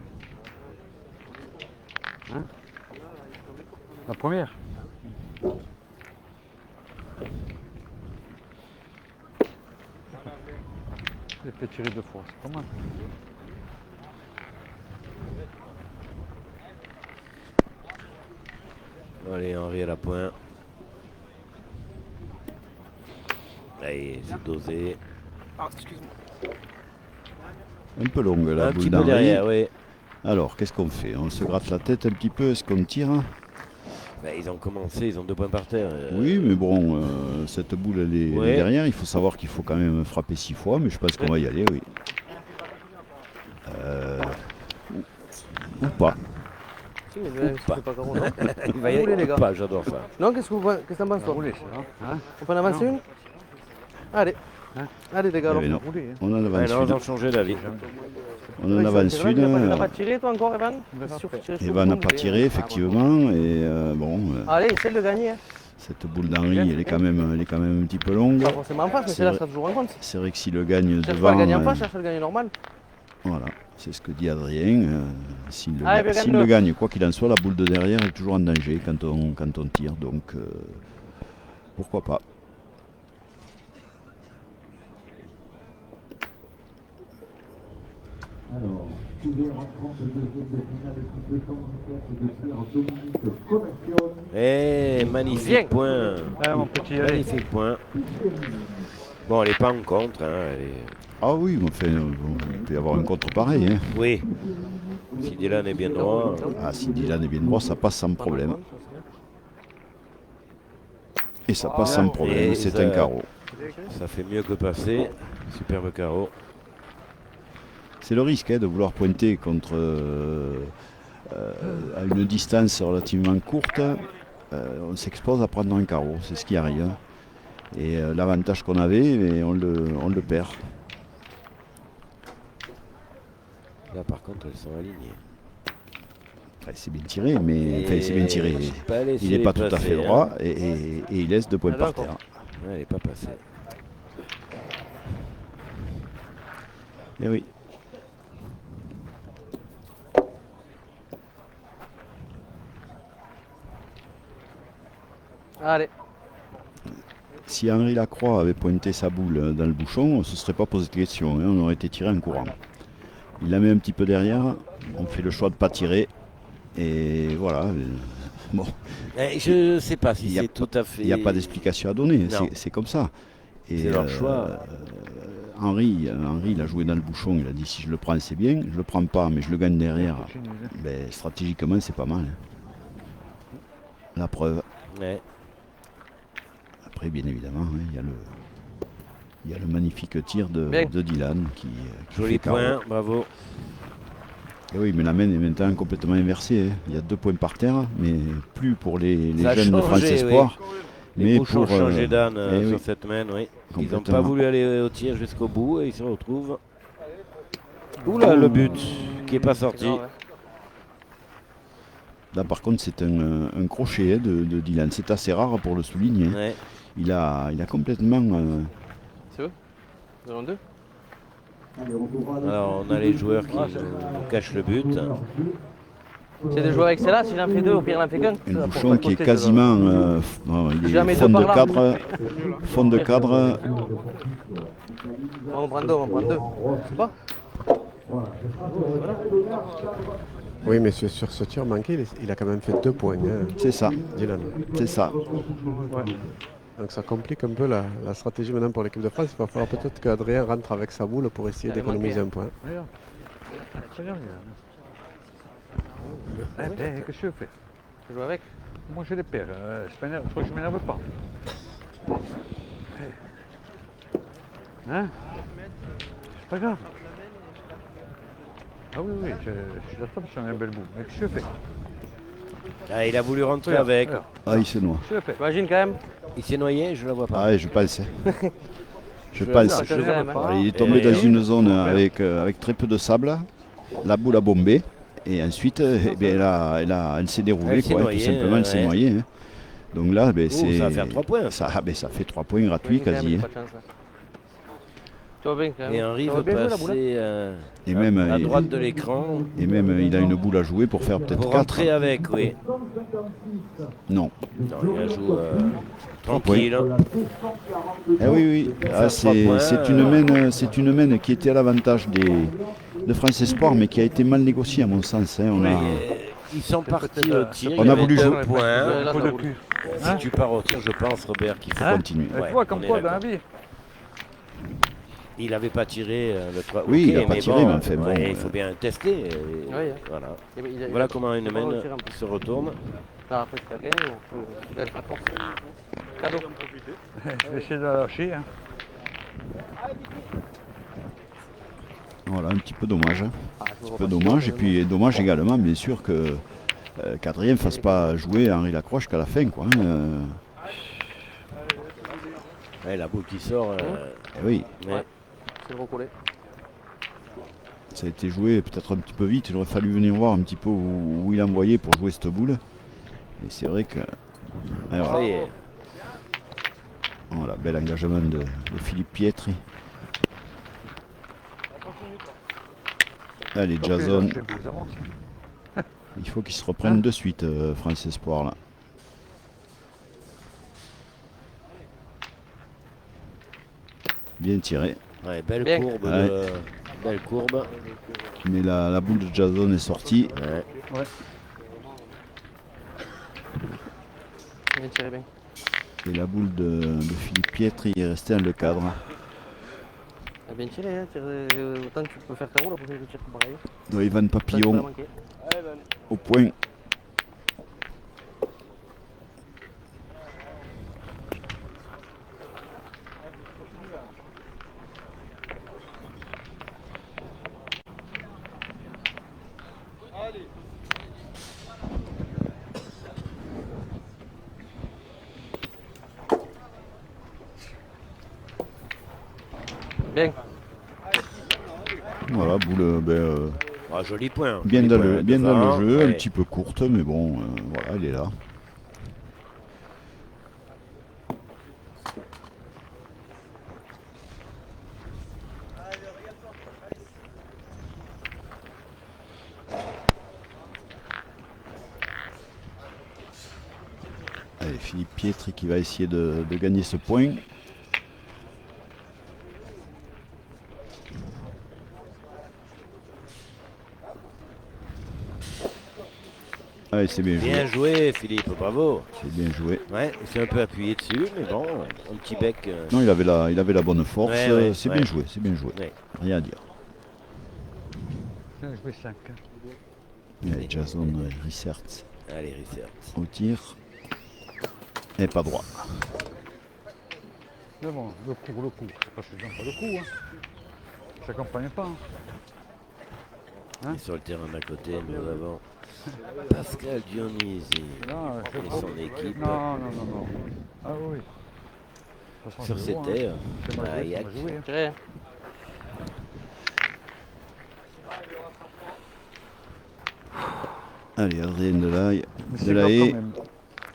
S4: Hein? La première. J'ai fait tirer 2 fois, c'est pas mal.
S1: Allez, Henri à la pointe. Allez, c'est dosé.
S2: Un peu longue la
S1: Un
S2: boule
S1: petit peu
S2: d'Henri.
S1: derrière, oui.
S2: Alors, qu'est-ce qu'on fait? On se gratte la tête un petit peu, est-ce qu'on tire?
S1: Ben, ils ont commencé, ils ont 2 points par terre.
S2: Oui, mais bon, cette boule elle est
S1: Ouais.
S2: derrière. Il faut savoir qu'il faut quand même frapper 6 fois, mais je pense qu'on va y aller, oui. Ou pas.
S3: Si, mais c'est pas carreau, non.
S1: Il va y
S3: Vous voulez,
S1: aller,
S3: les gars.
S1: pas, j'adore ça.
S3: Non, qu'est-ce que t'en penses, toi?
S4: Rouler, ça va. Hein?
S3: On peut en avancer
S4: Non.
S3: une? Allez.
S4: Hein?
S3: Allez, les gars, alors.
S2: Eh ben non.
S4: Rouler, hein.
S2: On en
S1: Ouais,
S2: avance
S1: non, ils
S2: une.
S1: ont changé d'avis.
S2: On en avance une.
S3: T'as pas tiré, toi, encore, Evan?
S4: verra
S3: Sûr,
S4: après.
S3: tirer sur
S2: Evan
S3: le
S2: n'a pas
S3: bout,
S2: tiré,
S3: mais-
S2: effectivement. Et bon,
S3: Allez, essaie de le gagner. Hein.
S2: cette boule d'Henri, elle est quand même un petit peu longue.
S3: Pas forcément en face, mais
S2: C'est
S3: c'est là,
S2: vrai.
S3: ça toujours en compte.
S2: C'est vrai que s'il le gagne
S3: Cherche pas à
S2: devant,
S3: le gagner en face, cherche à le gagner normal.
S2: voilà, c'est ce que dit Adrien. S'il le,
S3: Allez,
S2: ga-
S3: Vegan
S2: s'il
S3: deux.
S2: le gagne, quoi qu'il en soit, la boule de derrière est toujours en danger quand on tire. Donc, pourquoi pas.
S7: Alors, toujours en 32e de finale, équipe de 117 de Pierre Dominique Connexion.
S1: Eh, magnifique
S3: Bien.
S1: point.
S4: Ah, mon petit, allez.
S1: Magnifique point. Bon, elle n'est pas en contre. Hein, elle est-
S2: Ah oui, mais enfin, il peut y avoir un contre pareil. Hein.
S1: Oui. Si Dylan est bien droit.
S2: Ah, si Dylan est bien droit, ça passe sans problème. Et ça passe sans problème,
S1: Et
S2: c'est
S1: ça-
S2: un carreau.
S1: Ça fait mieux que passer. Superbe carreau.
S2: C'est le risque de vouloir pointer contre à une distance relativement courte. On s'expose à prendre un carreau, c'est ce qui arrive. Et l'avantage qu'on avait, mais on le perd.
S1: Là, par contre, elles sont alignées.
S2: Enfin, c'est bien tiré, mais enfin, c'est bien tiré.
S1: Pas laissé
S2: Il n'est pas tout à
S1: passer,
S2: fait
S1: hein.
S2: droit et il laisse 2 points
S3: Ah,
S2: par
S3: d'accord.
S2: terre.
S1: Ouais, elle n'est pas passée.
S2: Eh oui.
S3: Allez.
S2: Si Henri Lacroix avait pointé sa boule dans le bouchon, on ne se serait pas posé de questions, hein, on aurait été tiré en courant. Il la met un petit peu derrière, on fait le choix de ne pas tirer, et voilà. Bon,
S1: Je ne sais pas si
S2: Il y a
S1: c'est tout à fait.
S2: il n'y a pas d'explication à donner,
S1: Non.
S2: c'est comme ça. Et,
S1: C'est leur choix.
S2: Henri, il a joué dans le bouchon, il a dit si je le prends c'est bien, je le prends pas mais je le gagne derrière. Ben, stratégiquement c'est pas mal. Hein. La preuve.
S1: Ouais.
S2: Après bien évidemment, hein, il y a le magnifique tir de
S3: Bien.
S2: Dylan qui
S1: Joli
S2: fait carreau.
S1: point, bravo.
S2: Et oui, mais la main est maintenant complètement inversée. Hein. Il y a 2 points par terre, mais plus pour les
S1: Ça a
S2: jeunes de
S1: changé,
S2: France
S1: oui.
S2: Espoir.
S1: Les
S2: Mais
S1: bouchons ont
S2: pour
S1: changé d'âne
S2: eh
S1: sur
S2: oui.
S1: cette main, oui. Ils n'ont
S2: Complètement.
S1: pas voulu aller au tir jusqu'au bout et ils se retrouvent. Oula, le but qui n'est pas sorti.
S2: Là par contre c'est un crochet hein, de Dylan. C'est assez rare pour le souligner.
S1: Ouais.
S2: Il a complètement.
S3: C'est eux 0-2.
S1: Alors on a les joueurs qui nous cachent le but.
S3: C'est de jouer avec celle-là, si j'en fais deux, au pire, il en fait qu'un.
S2: Un bouchon qui est quasiment. Il
S3: Jamais
S2: est fond
S3: deux par
S2: de
S3: là.
S2: cadre. Fond de cadre.
S3: On prend deux, on prend deux. C'est pas
S8: Oui, mais sur ce tir manqué, il a quand même fait 2 points, hein,
S2: C'est ça.
S8: Dylan.
S2: C'est ça.
S8: Donc ça complique un peu la stratégie maintenant pour l'équipe de France. Il va falloir peut-être qu'Adrien rentre avec sa boule pour essayer
S3: Elle est
S8: d'économiser
S3: manquée,
S8: un point.
S4: Regarde. Regarde. Eh ben, qu'est-ce que je fais?
S3: Je joue avec.
S4: Moi, je les perds. C'est pas énerve, faut que je m'énerve pas. Hein? C'est pas grave. Ah oui, je suis d'accord sur un bel bout. Mais qu'est-ce que je fais?
S1: Ah, il a voulu rentrer
S4: Regarde,
S1: avec.
S4: regarde.
S2: Ah, il se noie.
S4: Qu'est-ce que je fais?
S3: Imagine quand même.
S1: Il s'est noyé, je ne la vois pas.
S2: Ah, ouais, je pense. Je
S1: Je-
S2: pense.
S3: Je l'aime, hein.
S2: Il est tombé
S1: Et-
S2: dans une zone avec très peu de sable. La boule a bombé. Et ensuite, eh bien, elle s'est déroulée.
S1: Elle s'est
S2: Quoi,
S1: noyée,
S2: tout simplement, elle s'est
S1: ouais.
S2: noyée. Hein. Donc là, ben, c'est.
S1: Ça va faire 3 points.
S2: Ça fait 3 points gratuits
S3: Imagine quand même,
S2: quasi.
S3: il a
S2: Hein.
S3: pas de chance, là. Tu vois bien quand même.
S1: Et Henri
S3: Ça va
S1: veut
S3: bien jouer, la boule, hein.
S1: passer
S2: Et même,
S1: à droite de l'écran
S2: il a une boule à jouer pour faire peut-être
S1: pour
S2: 4.
S1: rentrer avec, oui.
S2: Non.
S1: Non, il la joue tranquille.
S2: Eh oui. Ah,
S1: Faire 3 points,
S2: c'est une main qui était à l'avantage de France Espoir, mais qui a été mal négociée à mon sens. Hein.
S1: Ils sont partis au tir.
S2: On
S1: il y
S2: a
S1: avait
S2: voulu
S1: 2
S2: jouer.
S1: points.
S3: Là,
S4: Coup
S3: ça
S4: de
S3: roule.
S4: cul.
S1: Si tu pars au tir, je pense, Robert, qu'il faut
S4: Hein?
S2: continuer.
S1: Ouais,
S4: Tu vois,
S1: on
S4: comme
S1: est
S4: quoi, dans la
S1: d'accord.
S4: vie.
S1: Il n'avait pas tiré le 3.
S2: Oui, il a pas tiré,
S1: bon,
S2: mais enfin, bon,
S1: il faut bien tester. et
S3: Ouais,
S1: voilà.
S3: Il
S1: Voilà
S3: a-
S1: comment une
S3: il a pas
S1: main
S3: réussi à rentrer.
S1: se retourne.
S3: Alors après, c'est pas gagné. On peut faire force. Cadeau.
S4: Je vais essayer de la lâcher. Hein.
S2: Voilà, un petit peu dommage. Hein.
S3: Ah, je
S2: Un
S3: me
S2: peu
S3: repasse
S2: dommage.
S3: pas,
S2: Et puis dommage également, bien sûr, qu'Adrien ne fasse pas jouer Henri Lacroix jusqu'à la fin. Quoi, hein.
S1: Ouais, la boule qui sort.
S2: Eh oui,
S1: Ouais.
S3: C'est le recollé.
S2: ça a été joué peut-être un petit peu vite. Il aurait fallu venir voir un petit peu où il envoyait pour jouer cette boule. Et c'est vrai que. Et
S1: Ça
S2: voilà.
S1: y est.
S2: Voilà, bel engagement de Philippe Pietri. Allez, Jason, il faut qu'il se reprenne de suite, France Espoir là. Bien tiré.
S1: Ouais, belle
S3: Bien.
S1: courbe.
S2: Ouais.
S1: Belle courbe.
S2: Mais la boule de Jason est sortie.
S1: Ouais.
S3: Bien tiré, bien.
S2: Et la boule de Philippe Pietri est restée dans le cadre.
S3: Ah, bien tiré, hein. Autant que tu peux faire ta roue, la prochaine fois que tu tires pareil.
S2: De Ivan
S3: Ça, tu peux la
S2: Papillon
S3: manquer.
S2: au point.
S3: Bien.
S2: Voilà, boule
S1: Ah, joli point.
S2: bien
S1: Joli
S2: dans
S1: point
S2: le, bien dans
S1: devant.
S2: le jeu, un
S1: Ouais.
S2: petit peu courte, mais bon, voilà, elle est là. Philippe Pietri qui va essayer de gagner ce point. Allez, c'est bien joué.
S1: Bien joué, Philippe, bravo.
S2: C'est bien joué.
S1: Ouais, il s'est un peu appuyé dessus, mais bon, un petit bec.
S2: Non, il avait la bonne force.
S1: Ouais, ouais,
S2: c'est
S1: ouais.
S2: bien joué, c'est bien joué.
S1: Ouais.
S2: Rien à dire.
S4: J'ai joué 5.
S2: Allez, Jason Rissert
S1: Allez, Rissert.
S2: au tir. Et pas droit.
S4: Mais bon, le coup. C'est pas que j'aime pas le coup. Hein. Ça accompagne pas. Hein.
S1: Et sur le terrain d'à côté, nous avons Pascal Dionisi
S4: Non,
S1: et son équipe
S4: Non. Ah oui. De toute façon,
S1: sur
S4: c'est
S1: ces
S4: bon, hein.
S1: terres.
S4: C'est mal
S1: à
S4: joué,
S1: Ayak.
S4: c'est mal joué, hein.
S3: Tiré.
S2: Allez, Adrien Delahaye.
S4: Mais c'est
S2: Delahaye.
S4: grave quand même.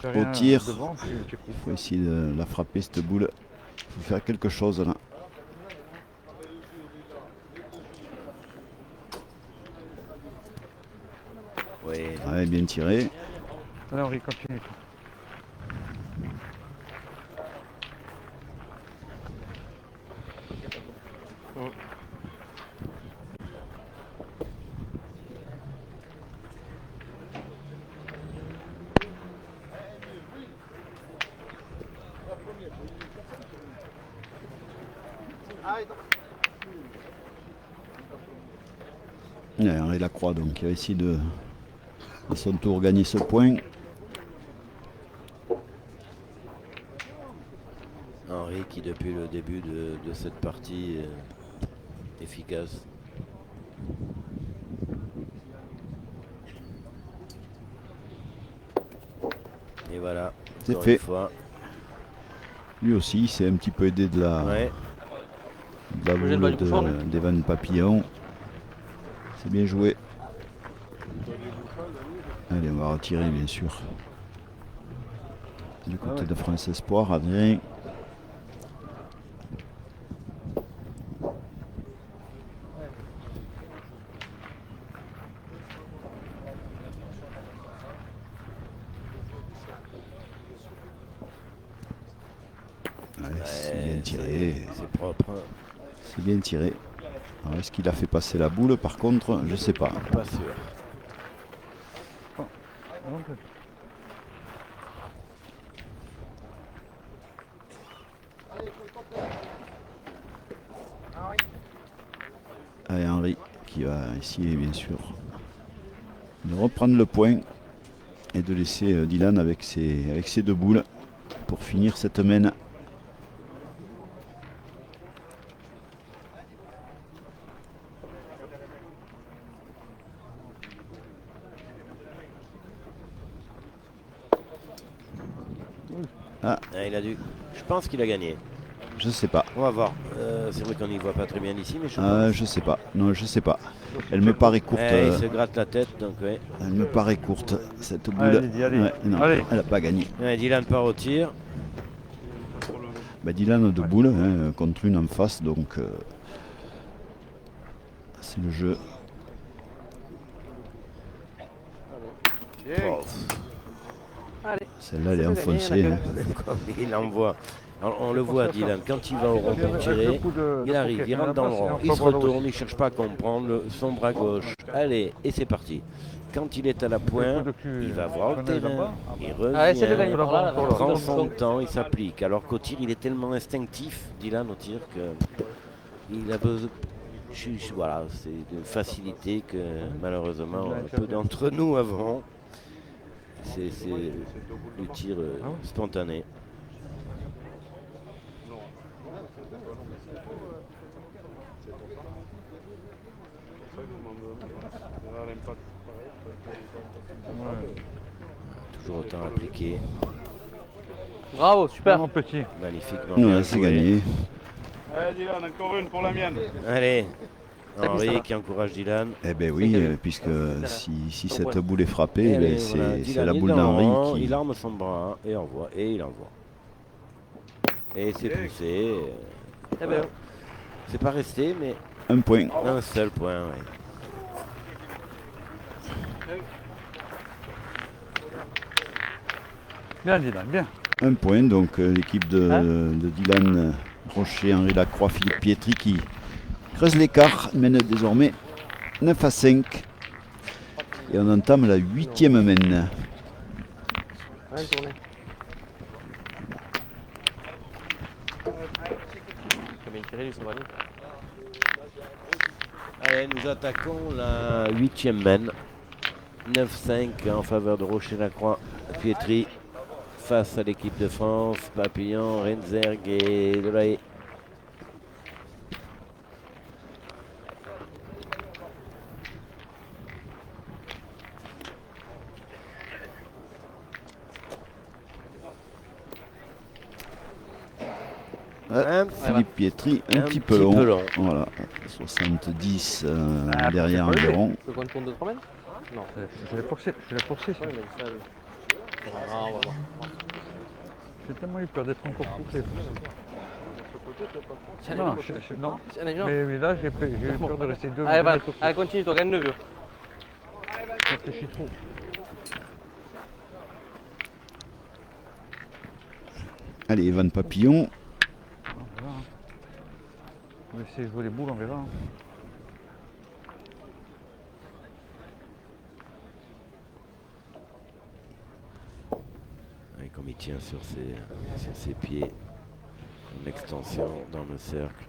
S4: T'as
S2: au
S4: rien
S2: tir.
S4: devant, tu coupes.
S2: Il faut essayer de la frapper cette boule. Il faut faire quelque chose là.
S1: Oui.
S2: Ouais, bien tiré.
S4: Allez, Henri, continue.
S2: Ouais, Henri Lacroix donc il va essayer de à son tour gagner ce point.
S1: Henri qui depuis le début de cette partie est efficace. Et voilà,
S2: C'est
S1: encore
S2: fait.
S1: une fois.
S2: Lui aussi, il s'est un petit peu aidé de la,
S1: Ouais.
S2: de la
S3: Bouger le
S2: boule
S3: bas du bouchon, là.
S2: d'Evan Papillon. C'est bien joué. Allez, on va retirer bien sûr. Du côté de France Espoir, Adrien. Allez, c'est bien tiré.
S1: C'est propre, hein.
S2: C'est bien tiré. Alors, est-ce qu'il a fait passer la boule par contre? Je sais pas.
S1: Pas sûr.
S2: Allez, Henri qui va essayer bien sûr de reprendre le point et de laisser Dylan avec ses deux boules pour finir cette mène.
S1: Ah, il a dû. Je pense qu'il a gagné.
S2: Je sais pas.
S1: On va voir. C'est vrai qu'on n'y voit pas très bien ici, mais je pense.
S2: Je sais pas. Non, je sais pas. Elle me paraît courte.
S1: Il se gratte la tête, donc ouais.
S2: Elle me paraît courte cette boule.
S4: Allez.
S2: Ouais, non,
S4: Allez.
S2: elle n'a pas gagné.
S1: Ouais, Dylan part au tir.
S2: Bah, Dylan a deux boules hein, contre une en face, donc c'est le jeu.
S1: Oh,
S3: Allez.
S2: Celle-là, elle est
S3: C'est gagné,
S2: enfoncée.
S3: la
S2: hein.
S1: comme il envoie. Alors, on le voit, Dylan, quand il va au rond pour tirer, il arrive, il rentre dans le rond, il se retourne, il ne cherche pas à comprendre son bras gauche. Allez, et c'est parti. Quand il est à la pointe, il va voir le terrain, il
S3: Ah, essaie de gagner
S1: revient,
S3: par là.
S1: il prend son temps, il s'applique. Alors qu'au tir, il est tellement instinctif, Dylan, au tir, qu'il a besoin. Voilà, c'est une facilité que malheureusement peu d'entre nous avons. C'est du tir spontané. Toujours autant appliqué.
S3: Bravo, super.
S4: Mon petit.
S1: Magnifiquement bien
S2: Ouais, c'est
S1: joué.
S2: gagné.
S9: Allez Dylan, encore une pour la mienne.
S1: Allez,
S3: Ça va.
S1: Henri qui encourage Dylan.
S2: Eh ben oui,
S3: C'est
S2: puisque si cette boule est frappée,
S1: Et
S2: eh ben,
S1: allez,
S2: c'est
S1: voilà,
S2: c'est
S1: Dylan,
S2: la
S1: il
S2: boule
S1: est dans le rond,
S2: d'Henri qui.
S1: Il arme son bras et envoie, et il envoie. Et c'est poussé.
S3: Eh ben,
S1: C'est pas resté, mais
S2: Un point.
S1: un seul point. Ouais.
S4: Bien, Dylan, bien.
S2: Un point, donc l'équipe de Dylan Rocher, Henri Lacroix, Philippe Pietri qui creuse l'écart, mène désormais 9-5. Et on entame la 8e mène.
S3: Ouais, tournez. Bien tiré, lui, ça va aller.
S1: Allez, nous attaquons la 8e mène. 9-5 en faveur de Rocher-Lacroix. Pietri face à l'équipe de France. Papillon, Renzerg et Delahaye.
S2: Philippe Pietri, un petit peu long. Voilà, 70 derrière environ.
S3: Tu veux qu'on tourne de 3 mètres? Non.
S4: Je l'ai forcé.
S3: Ouais, mais ça, ah, on va voir.
S4: J'ai tellement eu peur d'être encore coupé.
S3: Tiens,
S4: Non,
S3: allez,
S4: non.
S3: tiens, allez, viens.
S4: Mais là, j'ai eu peur de rester deux.
S3: Allez, Val, allez, continue, toi, gagne le vieux.
S4: Je réfléchis trop.
S2: Allez, Evan Papillon.
S4: On verra. On va essayer de jouer les boules, on verra.
S1: Et comme il tient sur ses pieds, une extension dans le cercle,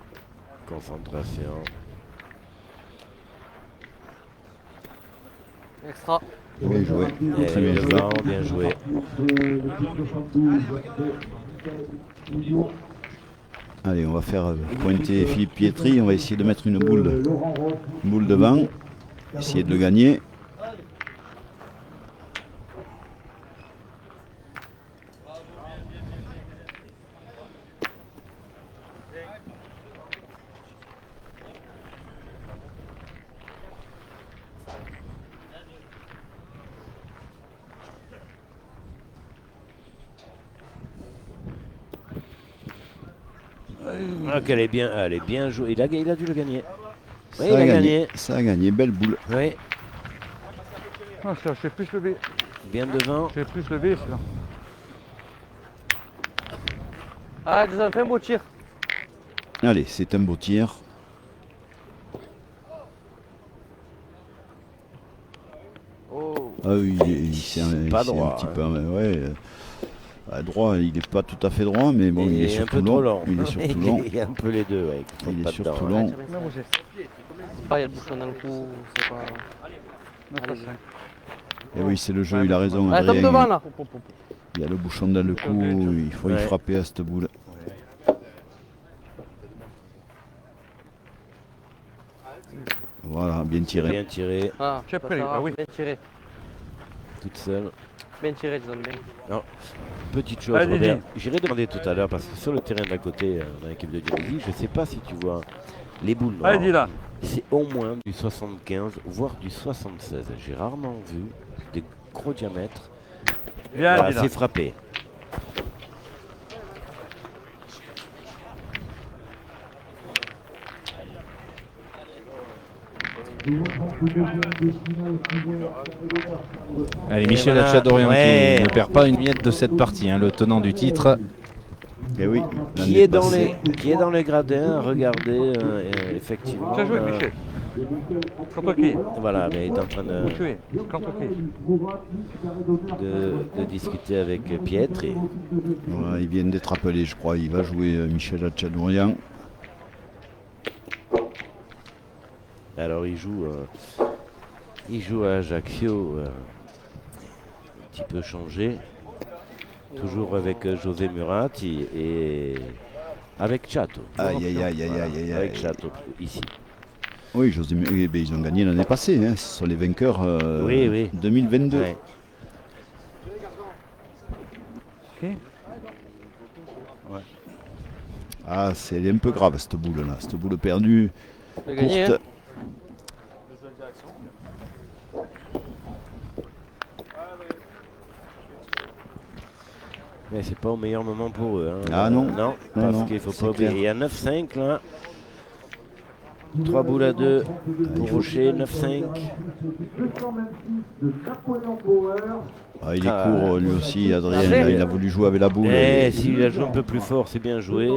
S1: concentration.
S3: Extra.
S2: Bien joué,
S1: Et
S2: très bien joué.
S1: devant, bien joué.
S2: Allez, on va faire pointer Philippe Pietri. On va essayer de mettre une boule devant. Essayer de le gagner.
S1: Ah, elle est bien jouée. Il a dû le gagner. Oui,
S2: Ça
S1: il
S2: a
S1: a
S2: gagné.
S1: gagné.
S2: Ça a gagné, belle boule.
S1: Oui,
S4: Ah, ça, je fais plus lever.
S1: bien devant.
S4: Je fais plus lever, ça.
S3: Ah, déjà, fais un beau tir.
S2: Allez, c'est un beau tir.
S3: Oh.
S2: Ah oui, c'est
S1: pas
S2: un
S1: droit,
S2: petit
S1: hein.
S2: peu, ouais. À droit, il n'est pas tout à fait droit, mais bon, il est
S1: un
S2: surtout
S1: peu trop long.
S2: Il est surtout long.
S1: Il est un peu les deux, ouais.
S2: Il est
S1: Pas
S2: surtout
S1: dedans,
S2: long.
S3: Tiens, mais
S4: Même
S3: ça-
S4: j'ai.
S3: C'est pas, il y a le bouchon dans le cou, c'est pas...
S4: 9-5.
S2: Et oui, c'est le jeu, il a raison.
S3: Allez, tombe
S2: Adrien.
S3: devant, là.
S2: Il y a le bouchon dans le cou, il faut y
S1: Ouais.
S2: frapper à cette boule. Voilà, bien tiré.
S1: Bien tiré,
S3: Ah,
S4: Tu as
S3: pas
S4: pris,
S3: ça,
S4: ah oui.
S3: Bien tiré.
S1: toute seule.
S3: Bien tiré, disons bien.
S1: Petite chose,
S4: Allez,
S1: Robert,
S4: dis.
S1: j'irai demander tout à l'heure, parce que sur le terrain d'à côté, dans l'équipe de Dionysie, je ne sais pas si tu vois les boules noires.
S4: Allez, dis là.
S1: C'est au moins du 75, voire du 76. J'ai rarement vu des gros diamètres.
S4: Viens,
S1: Voilà,
S4: dis là.
S1: c'est frappé.
S6: Allez, Michel
S1: voilà.
S6: Hachadorian
S1: Ouais.
S6: qui ne perd pas une miette de cette partie, hein, le tenant du titre.
S2: Et oui,
S1: Qui
S2: l'année
S1: est, dans
S2: passée.
S1: qui est dans les gradins, regardez, effectivement.
S4: Bien joué, Michel. Contre qui?
S1: Voilà, mais il est en train
S4: Où tu es? Contre qui?
S1: de discuter avec Pietri.
S2: Voilà, ils viennent d'être appelés, je crois. Il va jouer Michel Hachadorian.
S1: Alors il joue à Ajaccio, un petit peu changé, toujours avec José Murati et avec Chato.
S2: Aïe, aïe, aïe, aïe, aïe, aïe.
S1: Avec Chato, ici.
S2: Oui, José, eh ben, ils ont gagné l'année passée. Hein. Ce sont les vainqueurs
S1: Oui, oui.
S2: 2022.
S1: Ouais.
S2: Ah, c'est un peu grave cette boule-là. Cette boule perdue,
S3: T'as gagné,
S2: courte.
S3: hein.
S1: Mais c'est pas au meilleur moment pour eux. Hein.
S2: Ah non.
S1: Non,
S2: Non,
S1: parce
S2: non,
S1: qu'il faut
S2: c'est
S1: pas oublier.
S2: clair.
S1: Il y a 9-5 là. 3 boules à 2 pour Rocher, 9-5.
S2: Ah, il est
S1: Ah.
S2: court lui aussi, Adrien.
S1: Après,
S2: Là, il a voulu jouer avec la boule.
S1: Eh, s'il a joué un peu plus fort, c'est bien joué.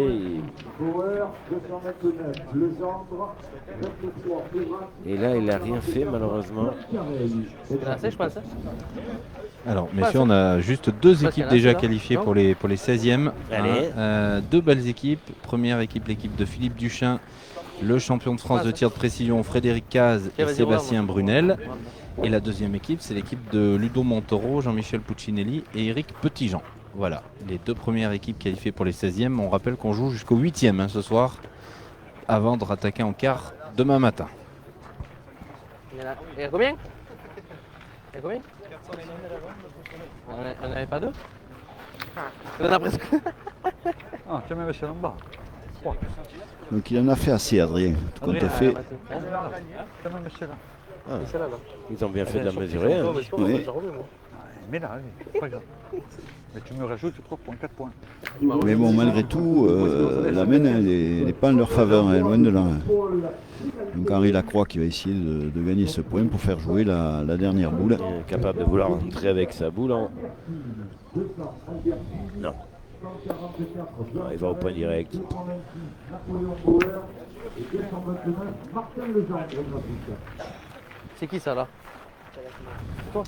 S1: Et là, il n'a rien fait, malheureusement.
S3: C'est assez, je pense. Hein.
S6: Alors, messieurs, on a juste deux
S3: qu'il y
S6: équipes
S3: en a
S6: déjà
S3: là.
S6: qualifiées
S3: Non
S6: pour les 16e.
S1: Allez.
S6: Deux belles équipes. Première équipe, l'équipe de Philippe Duchin, le champion de France de tir de précision, Frédéric Caz et
S3: vas-y,
S6: Sébastien
S3: voir, moi.
S6: Brunel. Et la deuxième équipe, c'est l'équipe de Ludo Montoro, Jean-Michel Puccinelli et Eric Petitjean. Voilà, les deux premières équipes qualifiées pour les 16e. On rappelle qu'on joue jusqu'au 8e ce soir, avant de rattaquer en quart demain matin.
S3: Il y a combien? Il y a combien? On n'avait pas deux? On en a presque.
S4: Ah, tu as même laissé en bas.
S2: Donc il en a fait assez, Adrien. Tout compte fait.
S4: Tu as même laissé là.
S1: Ils ont bien fait de la mesurer. Hein.
S2: Oui.
S4: Mais là, oui, c'est pas grave. Mais tu me rajoutes 3 points, 4 points.
S2: Mais bon, malgré tout, la main, elle n'est pas en leur faveur, elle est loin de là. Donc Henri Lacroix qui va essayer de gagner ce point pour faire jouer la dernière boule.
S1: Il est capable de vouloir rentrer avec sa boule. Non. Non, il va au point direct.
S3: C'est qui ça là? Toi?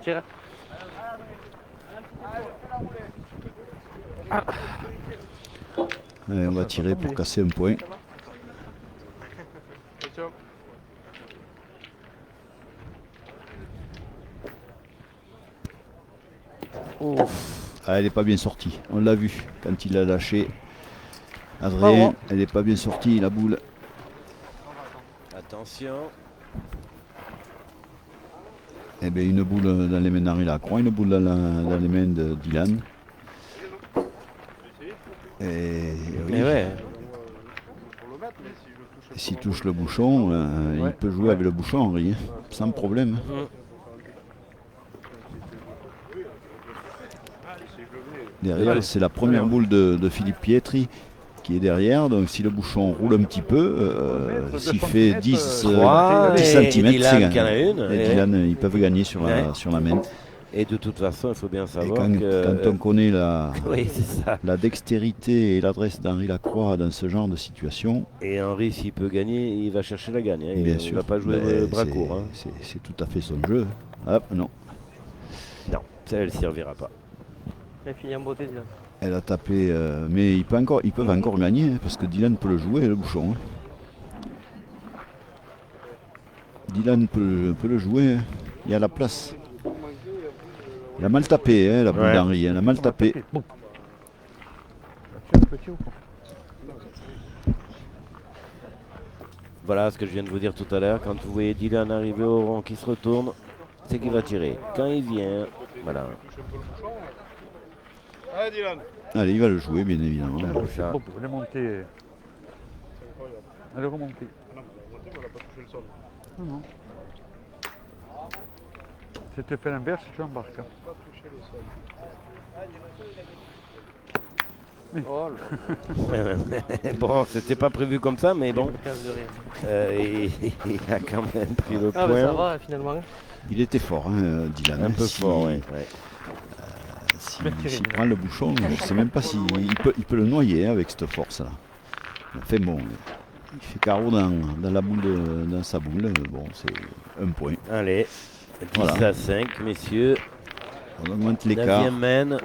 S3: Tire.
S2: Allez, on va tirer pour casser un point. Ah, elle n'est pas bien sortie, on l'a vu quand il a lâché. Adrien, elle n'est pas bien sortie la boule.
S1: Attention.
S2: Eh bien, une boule dans les mains d'Henri Lacroix, une boule dans les mains de Dylan. Et oui.
S1: Mais ouais.
S2: Et s'il touche le bouchon, il peut jouer avec le bouchon, Henri, hein, sans problème. Derrière, c'est la première boule de Philippe Pietri qui est derrière. Donc si le bouchon roule un petit peu, s'il fait 10 cm,
S1: Dylan qui en a une.
S2: et Dylan, ils peuvent gagner sur la main.
S1: Et de toute façon, il faut bien
S2: Et
S1: savoir
S2: quand,
S1: que...
S2: quand on connaît la,
S1: Oui, c'est ça.
S2: la dextérité et l'adresse d'Henri Lacroix dans ce genre de situation,
S1: Et Henri, s'il peut gagner, il va chercher la gagne. Hein.
S2: bien
S1: Il
S2: sûr,
S1: ne va pas jouer
S2: ben,
S1: bras
S2: c'est-
S1: court. Hein.
S2: c'est tout à fait son jeu. Hop, non,
S1: Non, ça, elle ne servira pas.
S3: Il a fini en beauté déjà.
S2: elle a tapé, mais ils peuvent encore gagner, hein, parce que Dylan peut le jouer, le bouchon. Hein. Dylan peut le jouer, hein. Il y a la place. Il a mal tapé, hein, la boule
S1: Ouais.
S2: d'Henri, il a mal tapé.
S4: Bon. Tu as un petit ou pas?
S1: Voilà ce que je viens de vous dire tout à l'heure. Quand vous voyez Dylan arriver au rond qui se retourne, c'est qu'il va tirer. Quand il vient, voilà.
S9: Allez, Dylan.
S2: Allez, il va le jouer, bien évidemment.
S1: Ça.
S4: Bon, elle est montée. Elle est remontée. Non, non. Si tu fais l'inverse, tu embarques. Hein.
S3: Oh là.
S1: Bon, c'était pas prévu comme ça, mais bon,
S3: Casse de rien.
S1: il a quand même pris le
S3: Ah, mais ça
S1: point.
S3: va finalement.
S2: Il était fort, hein, Dylan.
S1: Un peu
S2: Si-
S1: fort, ouais.
S2: S'il prend le bouchon, je ne sais même pas s'il il peut le noyer, hein, avec cette force-là. Enfin bon, il fait carreau dans la boule dans sa boule. Bon, c'est un point.
S1: Allez, 10
S2: Voilà.
S1: à 5, messieurs.
S2: On augmente l'écart.
S1: 9e mène.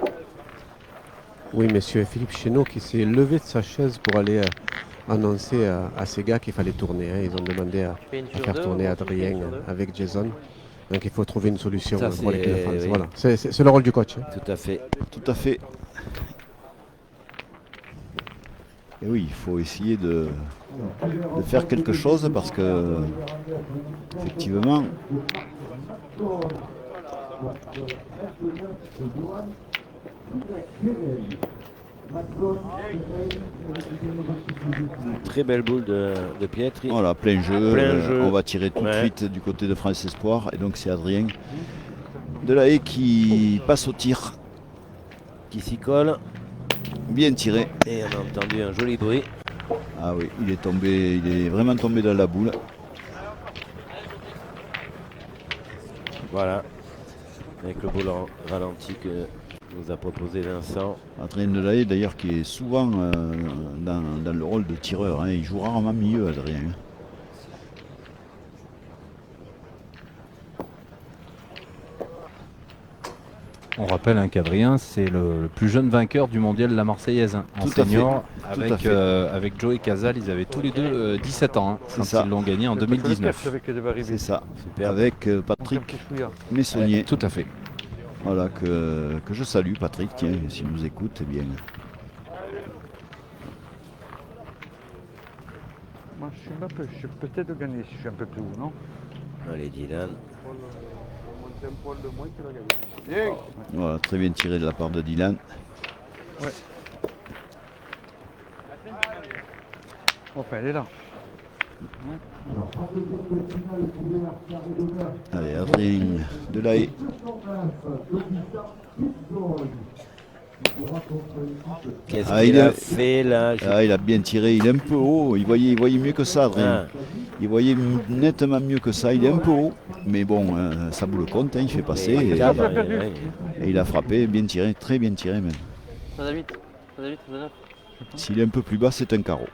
S8: Oui, monsieur Philippe Chéneau qui s'est levé de sa chaise pour aller annoncer à ces gars qu'il fallait tourner. Hein. Ils ont demandé à
S3: Fais une sur
S8: faire
S3: deux,
S8: tourner
S3: ou tu fais une
S8: Adrien
S3: sur deux?
S8: avec Jason. Donc il faut trouver une solution
S1: Ça,
S8: pour l'équipe de
S1: c'est-
S8: France.
S1: oui.
S8: Voilà. C'est le rôle du coach. Hein.
S1: Tout à fait.
S2: Tout à fait. Et oui, il faut essayer de faire quelque chose parce que, effectivement,
S1: Très belle boule de Pietri.
S2: voilà, plein jeu.
S1: Plein jeu.
S2: On va tirer tout de
S1: Ouais.
S2: suite du côté de France Espoir. Et donc c'est Adrien Delahaye qui passe au tir.
S1: Qui s'y colle.
S2: Bien tiré.
S1: Et on a entendu un joli bruit.
S2: Ah oui, il est vraiment tombé dans la boule.
S1: Voilà. Avec le beau ralenti que nous a proposé Vincent.
S2: Adrien Delahaye d'ailleurs qui est souvent dans le rôle de tireur. Hein. Il joue rarement milieu, Adrien.
S6: On rappelle qu'Adrien, c'est le plus jeune vainqueur du mondial de la Marseillaise en senior. Avec Joey Casal, ils avaient tous les deux 17 ans quand ils l'ont gagné en 2019.
S2: C'est ça.
S1: Super.
S2: Avec Patrick Messonnier.
S6: Tout à fait.
S2: Voilà, que je salue, Patrick, tiens, s'il nous écoute, eh bien.
S4: Moi, je peux peut-être gagner si je suis un peu plus haut, non?
S1: Allez, Dylan.
S2: Voilà, très bien tiré de la part de Dylan.
S4: Ouais. Enfin, elle est là.
S2: Allez, Adrien Delahaye.
S1: Qu'est-ce qu'il a fait là?
S2: Il a bien tiré, il est un peu haut. Il voyait mieux que ça, Adrien. Il voyait nettement mieux que ça. Il est un peu haut. Mais bon, ça bout le compte, hein, il fait passer. Et il a frappé, bien tiré, très bien tiré même. S'il est un peu plus bas, c'est un carreau.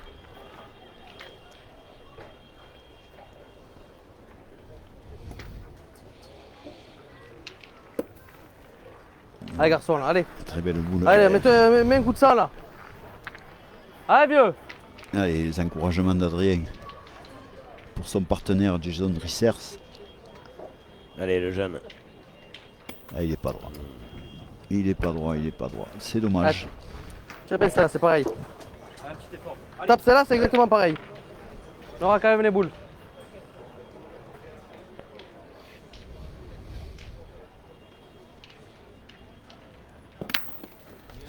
S3: Allez garçon, là, allez.
S2: Très belle boule.
S3: Allez, mets un coup de sang là. Allez vieux.
S2: Allez, les encouragements d'Adrien pour son partenaire Jason Rissers.
S1: Allez, le jeune.
S2: Ah, il est pas droit. Il est pas droit, il est pas droit. C'est dommage.
S3: Je répète ça, c'est pareil. Tape celle-là, c'est exactement pareil. On aura quand même les boules.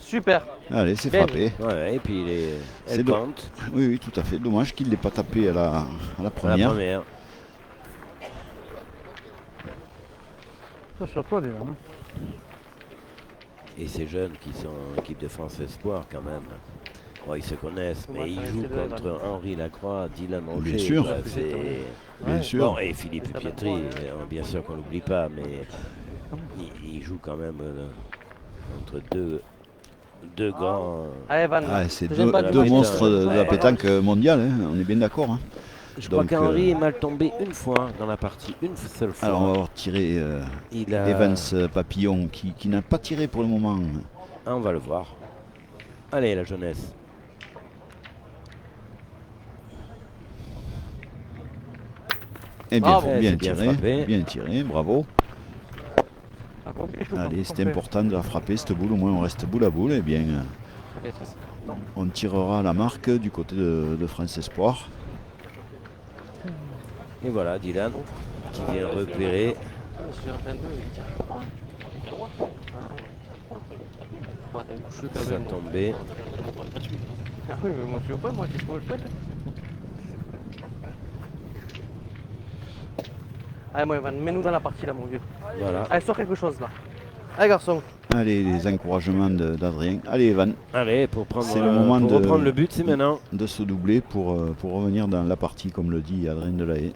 S3: Super.
S2: Allez, c'est
S3: Bien.
S2: frappé.
S1: Ouais, et puis elle compte.
S2: Oui, oui, tout à fait. Dommage qu'il ne l'ait pas tapé à la première.
S4: Ça, sur toi, déjà. Hein.
S1: Et ces jeunes qui sont en équipe de France Espoir, quand même. Oh, ils se connaissent, mais ils jouent contre Henri Lacroix, Dylan Roger.
S2: Bien sûr.
S1: Bien sûr. Bon, et Philippe Pietri, bien sûr qu'on l'oublie pas, mais ils jouent quand même entre deux grands.
S3: Allez, Van.
S2: C'est deux monstres de la pétanque mondiale, hein, on est bien d'accord. Hein.
S1: Je crois qu'Henri est mal tombé une fois dans la partie, une seule fois.
S2: Alors on va voir tirer Evans Papillon qui n'a pas tiré pour le moment.
S1: Ah, on va le voir. Allez, la jeunesse.
S2: Eh bien, bien
S1: tiré,
S2: tiré, bravo. Allez, c'était important de la frapper cette boule, au moins on reste boule à boule. Eh bien, on tirera la marque du côté de France Espoir.
S1: Et voilà, Dylan qui vient repérer. Ça tombé.
S3: Ah oui, mais moi je veux pas, moi je peux le faire. Allez, moi, Evan, mets-nous dans la partie là, mon vieux.
S1: Voilà.
S3: Allez, sors quelque chose là. Allez, garçon.
S2: Allez, les encouragements d'Adrien. Allez, Evan.
S1: Allez, pour prendre,
S2: c'est le moment de
S1: reprendre le but, c'est maintenant.
S2: De se doubler pour revenir dans la partie, comme le dit Adrien Delahaye.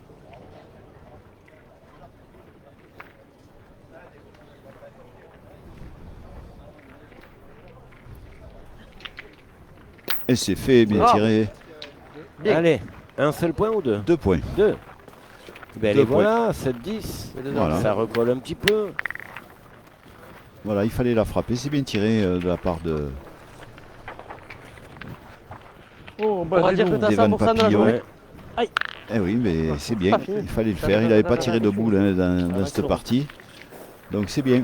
S2: Et c'est fait, bien tiré.
S1: Bien. Allez, un seul point ou deux?
S2: 2 points.
S1: 2. Ben allez, voilà, 7-10.
S2: Voilà.
S1: Ça recolle un petit peu.
S2: Voilà, il fallait la frapper. C'est bien tiré de la part de.
S3: On va dire que t'as 100% de la journée. Aïe.
S2: Eh oui, mais c'est bien. Il fallait le faire. Il n'avait pas tiré de boule dans cette partie. Donc c'est bien.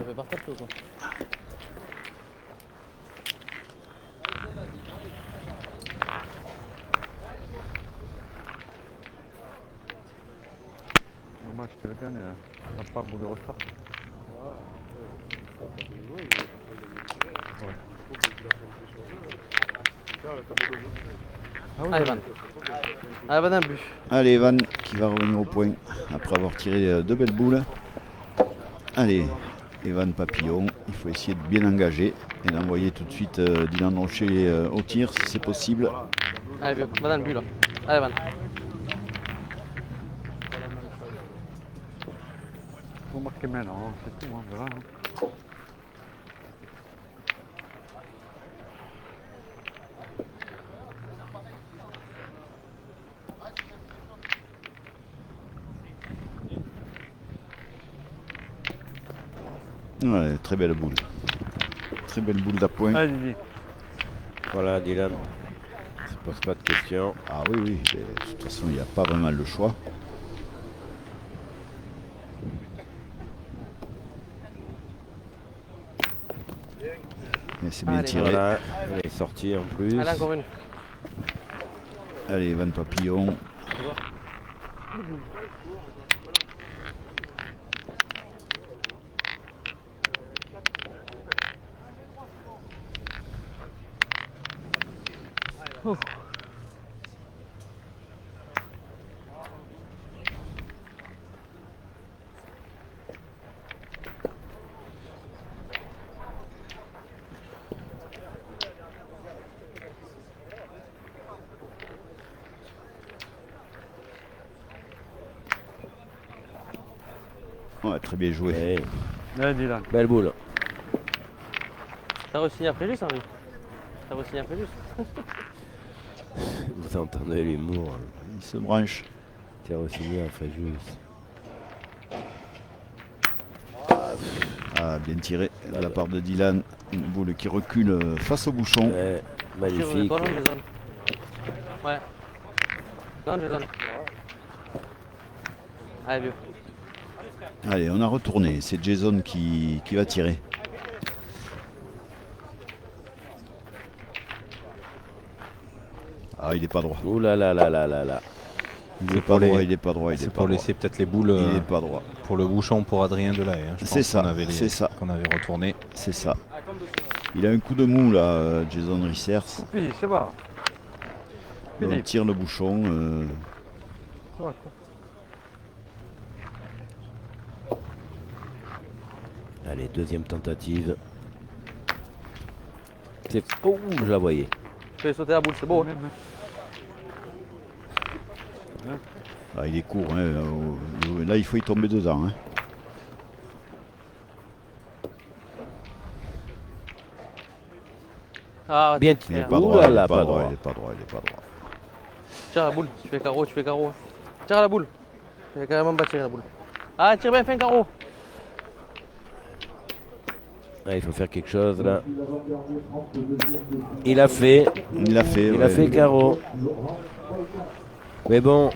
S4: Dommage que le gagne, n'a pas boule de retard.
S3: Allez, Van. Allez, Van, un but.
S2: Allez, Van qui va revenir au point après avoir tiré 2 belles boules. Allez, Evan Papillon, il faut essayer de bien engager et d'envoyer tout de suite Dylan Rocher au tir si c'est possible.
S3: Allez, vieux, va dans le but là. Allez, Van.
S4: Faut marquer maintenant, c'est tout, on verra.
S2: Ouais, très belle boule. Très belle boule d'appoint.
S4: Allez, Didier.
S1: Voilà, Dylan. Ne se pose pas de questions.
S2: Ah oui, oui. De toute façon, il n'y a pas vraiment le choix. Mais c'est bien
S3: Allez,
S2: tiré.
S1: Voilà, elle est sortie en plus.
S3: Allez, encore une.
S2: Allez, Van Papillon. Ouais, très bien joué.
S1: Ouais,
S4: Allez, Dylan.
S1: belle boule.
S3: T'as re-signé après juste, Henri? T'as re-signé après juste?
S1: Vous entendez l'humour.
S2: Il se branche.
S1: Tu as re-signé après juste.
S2: Ah, bien tiré de la part de Dylan. Une boule qui recule face au bouchon.
S1: Ouais, magnifique.
S3: Toi, non, Jason. Ouais. Non, Jason. Allez, vieux.
S2: Allez, on a retourné. C'est Jason qui va tirer. Ah, il n'est pas droit.
S1: Ouh là là là là là là.
S2: Il n'est pas droit, il n'est pas droit.
S6: C'est pour laisser peut-être les boules
S2: Il n'est pas droit.
S6: pour le bouchon pour Adrien Delahaye. Hein.
S2: C'est ça, c'est ça.
S6: Qu'on avait retourné.
S2: C'est ça. Il a un coup de mou là, Jason Rissers.
S4: Puis, c'est bon.
S2: On tire le bouchon.
S4: Ça va, quoi.
S1: Allez, deuxième tentative. Oh, je la voyais.
S3: Fais sauter la boule, c'est beau. Hein.
S2: Ah, il est court. Hein. Là, il faut y tomber dedans. Hein.
S3: Ah,
S1: Bien
S2: Il n'est
S1: tiré.
S2: pas
S1: Ouh
S2: droit.
S1: là
S2: Il
S1: là,
S2: n'est pas
S1: pas
S2: droit.
S1: droit.
S2: Il n'est pas droit. Il n'est pas droit.
S3: Tire la boule, tu fais carreau, tu fais carreau. Tire à la boule. Tu fais carrément pas tirer la boule. Ah, tire bien, fais un carreau.
S1: Ah, il faut faire quelque chose là. Il a fait.
S2: Il l'a fait.
S1: Il a fait carreau. Mais bon,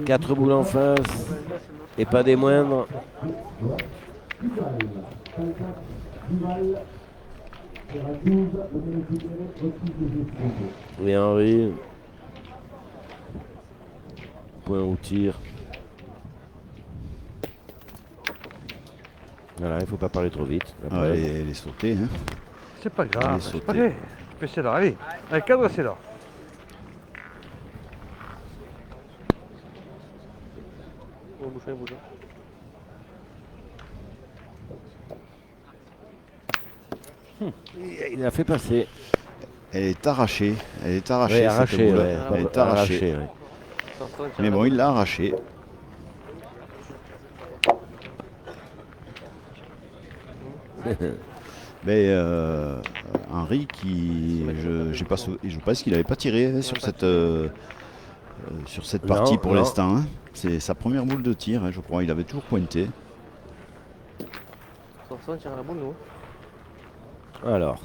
S1: 4 boules en face. Et pas des moindres. Et Henri. Point au tir. Voilà, il faut pas parler trop vite.
S2: Ah, elle est sautée. Hein.
S4: C'est pas
S2: Il
S4: grave,
S2: est
S4: c'est
S2: sauté.
S4: pas grave. Tu peux essayer là, allez. Allez, cadre, c'est là.
S3: Oh, bouge, bouge.
S1: Il a fait passer.
S2: Elle est arrachée. Elle est arrachée.
S1: Ouais,
S2: cette
S1: arraché,
S2: boule.
S1: ouais.
S2: Elle est arrachée.
S1: ouais.
S2: Mais bon, il l'a arrachée. Mais Henri, je pense qu'il n'avait pas tiré hein, sur cette partie
S1: Non,
S2: pour
S1: non.
S2: l'instant. Hein. C'est sa première boule de tir, hein, je crois. Il avait toujours pointé.
S3: Attention, tire à la boule, nous.
S1: Alors,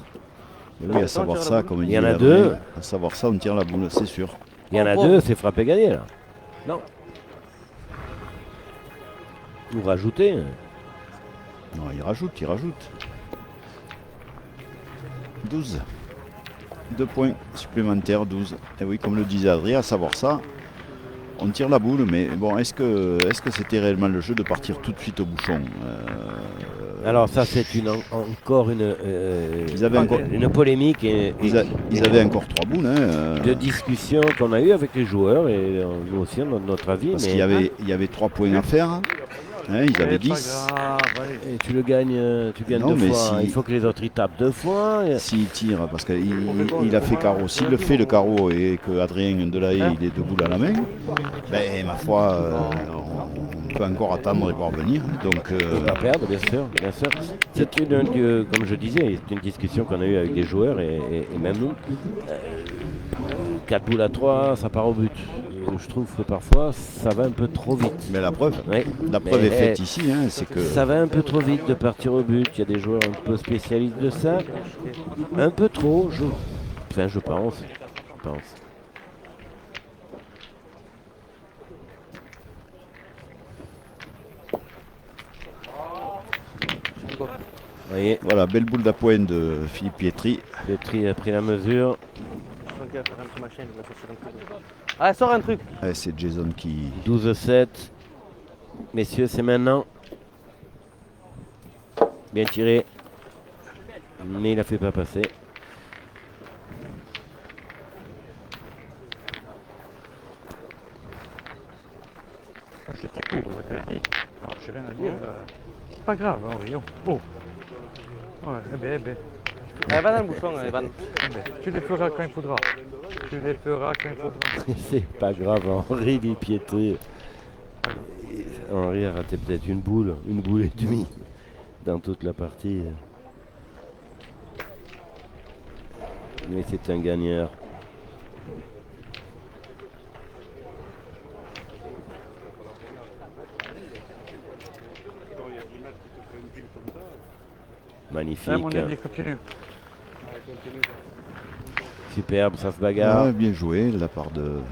S2: Mais oui, à savoir
S3: tire la
S2: ça,
S3: boule.
S2: comme
S1: Il y en
S2: dit
S1: a
S2: Adrien,
S1: deux.
S2: À savoir ça, on tire la boule, c'est sûr.
S1: il y en a
S3: Oh,
S1: deux, c'est frappé gagné là. Non. Vous rajoutez.
S2: Non, il rajoute. 12. 2 points supplémentaires, 12. Et oui, comme le disait Adrien, à savoir ça, on tire la boule, mais bon, est-ce que c'était réellement le jeu de partir tout de suite au bouchon
S1: Alors ça c'est encore une,
S2: Ils avaient encore-
S1: une polémique et
S2: Ils avaient encore 3 boules, hein,
S1: de discussion qu'on a eu avec les joueurs et nous aussi on a notre avis.
S2: parce
S1: mais
S2: qu'il y avait 3 points à faire. Hein, ils avaient
S4: C'est pas
S2: 10.
S4: grave, allez.
S1: Et tu gagnes
S2: Non,
S1: 2
S2: mais
S1: fois.
S2: si-
S1: Il faut que les autres ils tapent 2 fois.
S2: S'il tire, parce qu'il a fait carreau. S'il le fait le carreau et que Adrien Delahaye il est debout à la main, ben ma foi, on peut encore attendre et voir venir. Donc
S1: Faut pas perdre, bien sûr, bien sûr. C'est comme je disais, c'est une discussion qu'on a eue avec des joueurs et même nous. 4 boules à 3, ça part au but. Je trouve que parfois, ça va un peu trop vite.
S2: mais la preuve,
S1: Ouais.
S2: la preuve
S1: Mais,
S2: est faite ici, hein, c'est que
S1: Ça va un peu trop vite de partir au but. Il y a des joueurs un peu spécialistes de ça. Un peu trop, je pense. Vous voyez,
S2: voilà, belle boule d'appoint de Philippe Pietri.
S1: Petri a pris la mesure.
S3: Ah, sors un truc.
S2: C'est Jason qui.
S1: 12-7. Messieurs, c'est maintenant. Bien tiré. Mais il a fait pas passer.
S4: C'était court, j'ai rien à dire. C'est pas grave, Henri. Oh. Ouais, eh ben.
S3: Elle va dans le bouchon, Evan.
S4: Tu les feras quand il faudra. Tu les feras quand il faudra.
S1: C'est pas grave, Henri dit Pietri. Henri a raté peut-être une boule et demie dans toute la partie. Mais c'est un gagneur. Magnifique.
S4: Mon ami, continue.
S1: Superbe, ça se bagarre.
S2: Ouais, bien joué de la part d'Evan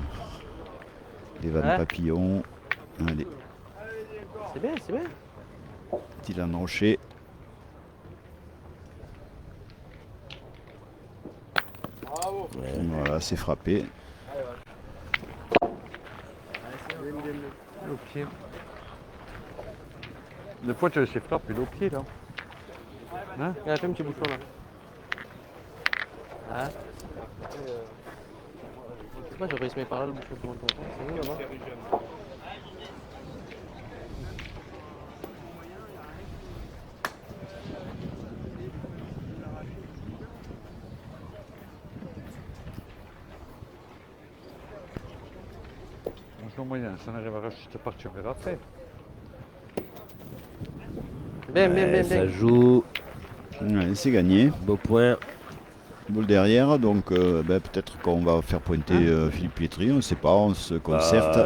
S3: Ouais.
S2: Papillon. Allez,
S3: C'est bien, c'est bien.
S2: Dylan Rocher. Voilà, c'est frappé.
S4: Le pied. Des fois, tu laissé frapper le pied, là. Hein?
S3: Il a fait un petit bouchon là. Ah. Moi j'aurais essayé par là le bouchon tout le monde. C'est où là-bas?
S4: Bonjour moyen, ça n'arrive à juste partir vers après.
S3: Bien,
S1: Ouais, ça joue.
S2: Ouais, c'est gagné.
S1: Beau point.
S2: Boule derrière, donc peut-être qu'on va faire pointer Philippe Pietri, on ne sait pas, on se concerte.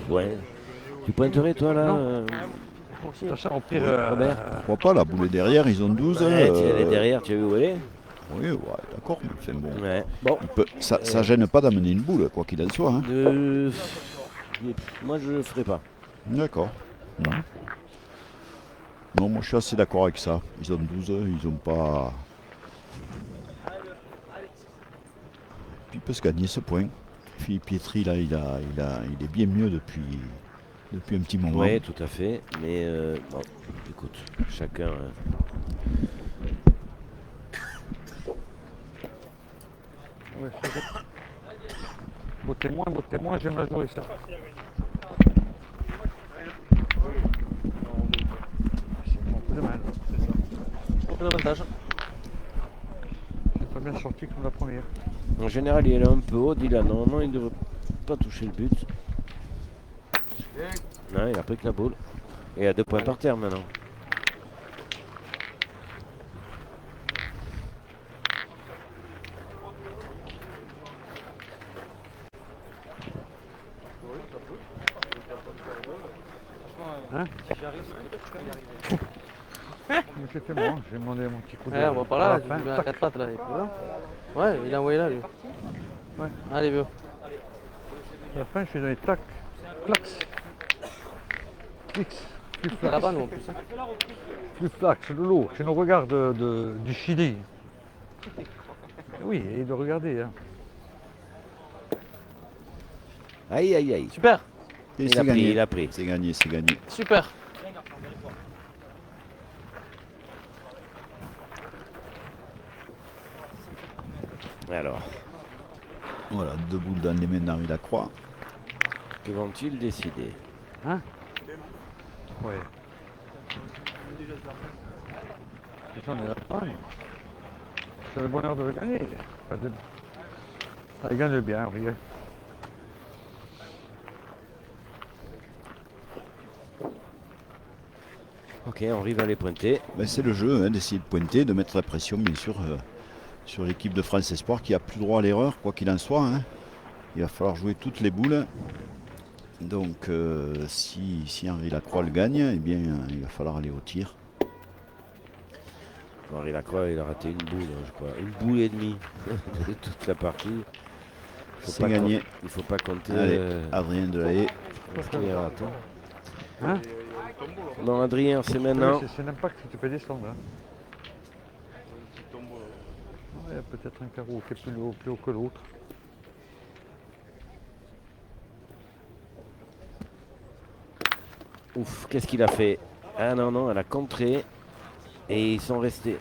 S1: Ouais. Tu pointerais toi là
S4: Ça, au pire,
S1: Robert
S2: Pourquoi pas, la boule est derrière, ils ont 12.
S1: Ouais, elle est derrière, tu as vu où elle est?
S2: Oui, ouais, d'accord, mais enfin, bon.
S1: Ouais. Bon.
S2: Ça gêne pas d'amener une boule, quoi qu'il en soit. Hein.
S1: Moi je le ferai pas.
S2: D'accord. Non, moi je suis assez d'accord avec ça. Ils ont 12, ils ont pas. Puis il peut se gagner ce point. Philippe Pietri, là, il est bien mieux depuis un petit moment.
S1: Oui, tout à fait. Mais bon, écoute, chacun.
S4: Ouais, beau témoin, j'aime la jouer ça. C'est mon coup de main.
S3: Aucun avantage.
S4: C'est pas bien sorti comme la première.
S1: En général, il est un peu haut, Dylan. Normalement, il ne devrait pas toucher le but. Non, il a pris que la boule. Et il a 2 points par terre maintenant.
S4: Hein? J'ai fait moi, j'ai demandé mon petit coup de
S3: Ouais, on va par là,
S4: à la
S3: tu
S4: fin.
S3: mets à 4 pattes là. Et puis voilà. Ouais, il a envoyé là lui.
S4: Ouais.
S3: Allez, vieux.
S4: À la fin, je suis donné tac, clax, clix, plus
S3: C'est là-bas
S4: flax,
S3: nous en plus. Hein.
S4: plus flax, le lot. C'est nos regards du Chili. Oui, et de regarder. Hein.
S1: Aïe, aïe, aïe.
S3: Super,
S2: Et
S1: Il
S2: c'est
S1: a
S2: gagné.
S1: pris, il a pris.
S2: C'est gagné, c'est gagné.
S3: super.
S1: Alors,
S2: Voilà, 2 boules dans les mains d'Henri Lacroix.
S1: que vont-ils décider?
S4: Hein? Ouais. C'est ça, on est là. Ouais. C'est le bonheur de le gagner. Ça gagne bien, oui.
S1: Ok, Henri va les pointer.
S2: Ben, c'est le jeu, hein, d'essayer de pointer, de mettre la pression, bien sûr, sur l'équipe de France Espoir qui a plus droit à l'erreur, quoi qu'il en soit. Hein. Il va falloir jouer toutes les boules. Donc, si Henri Lacroix le gagne, eh bien, il va falloir aller au tir.
S1: Henri Lacroix, il a raté une boule, je crois. Une boule et demie de toute la partie.
S2: C'est gagné.
S1: Il ne faut pas compter.
S2: Allez, Adrien Delahaye.
S1: Parce qu'il a raté.
S4: Hein?
S1: Non, Adrien, c'est maintenant.
S4: C'est l'impact qui te fait descendre. Hein. Ouais, peut-être un carreau qui est plus haut que l'autre.
S1: Ouf, qu'est-ce qu'il a fait? Ah non, non, elle a contré. Et ils sont restés.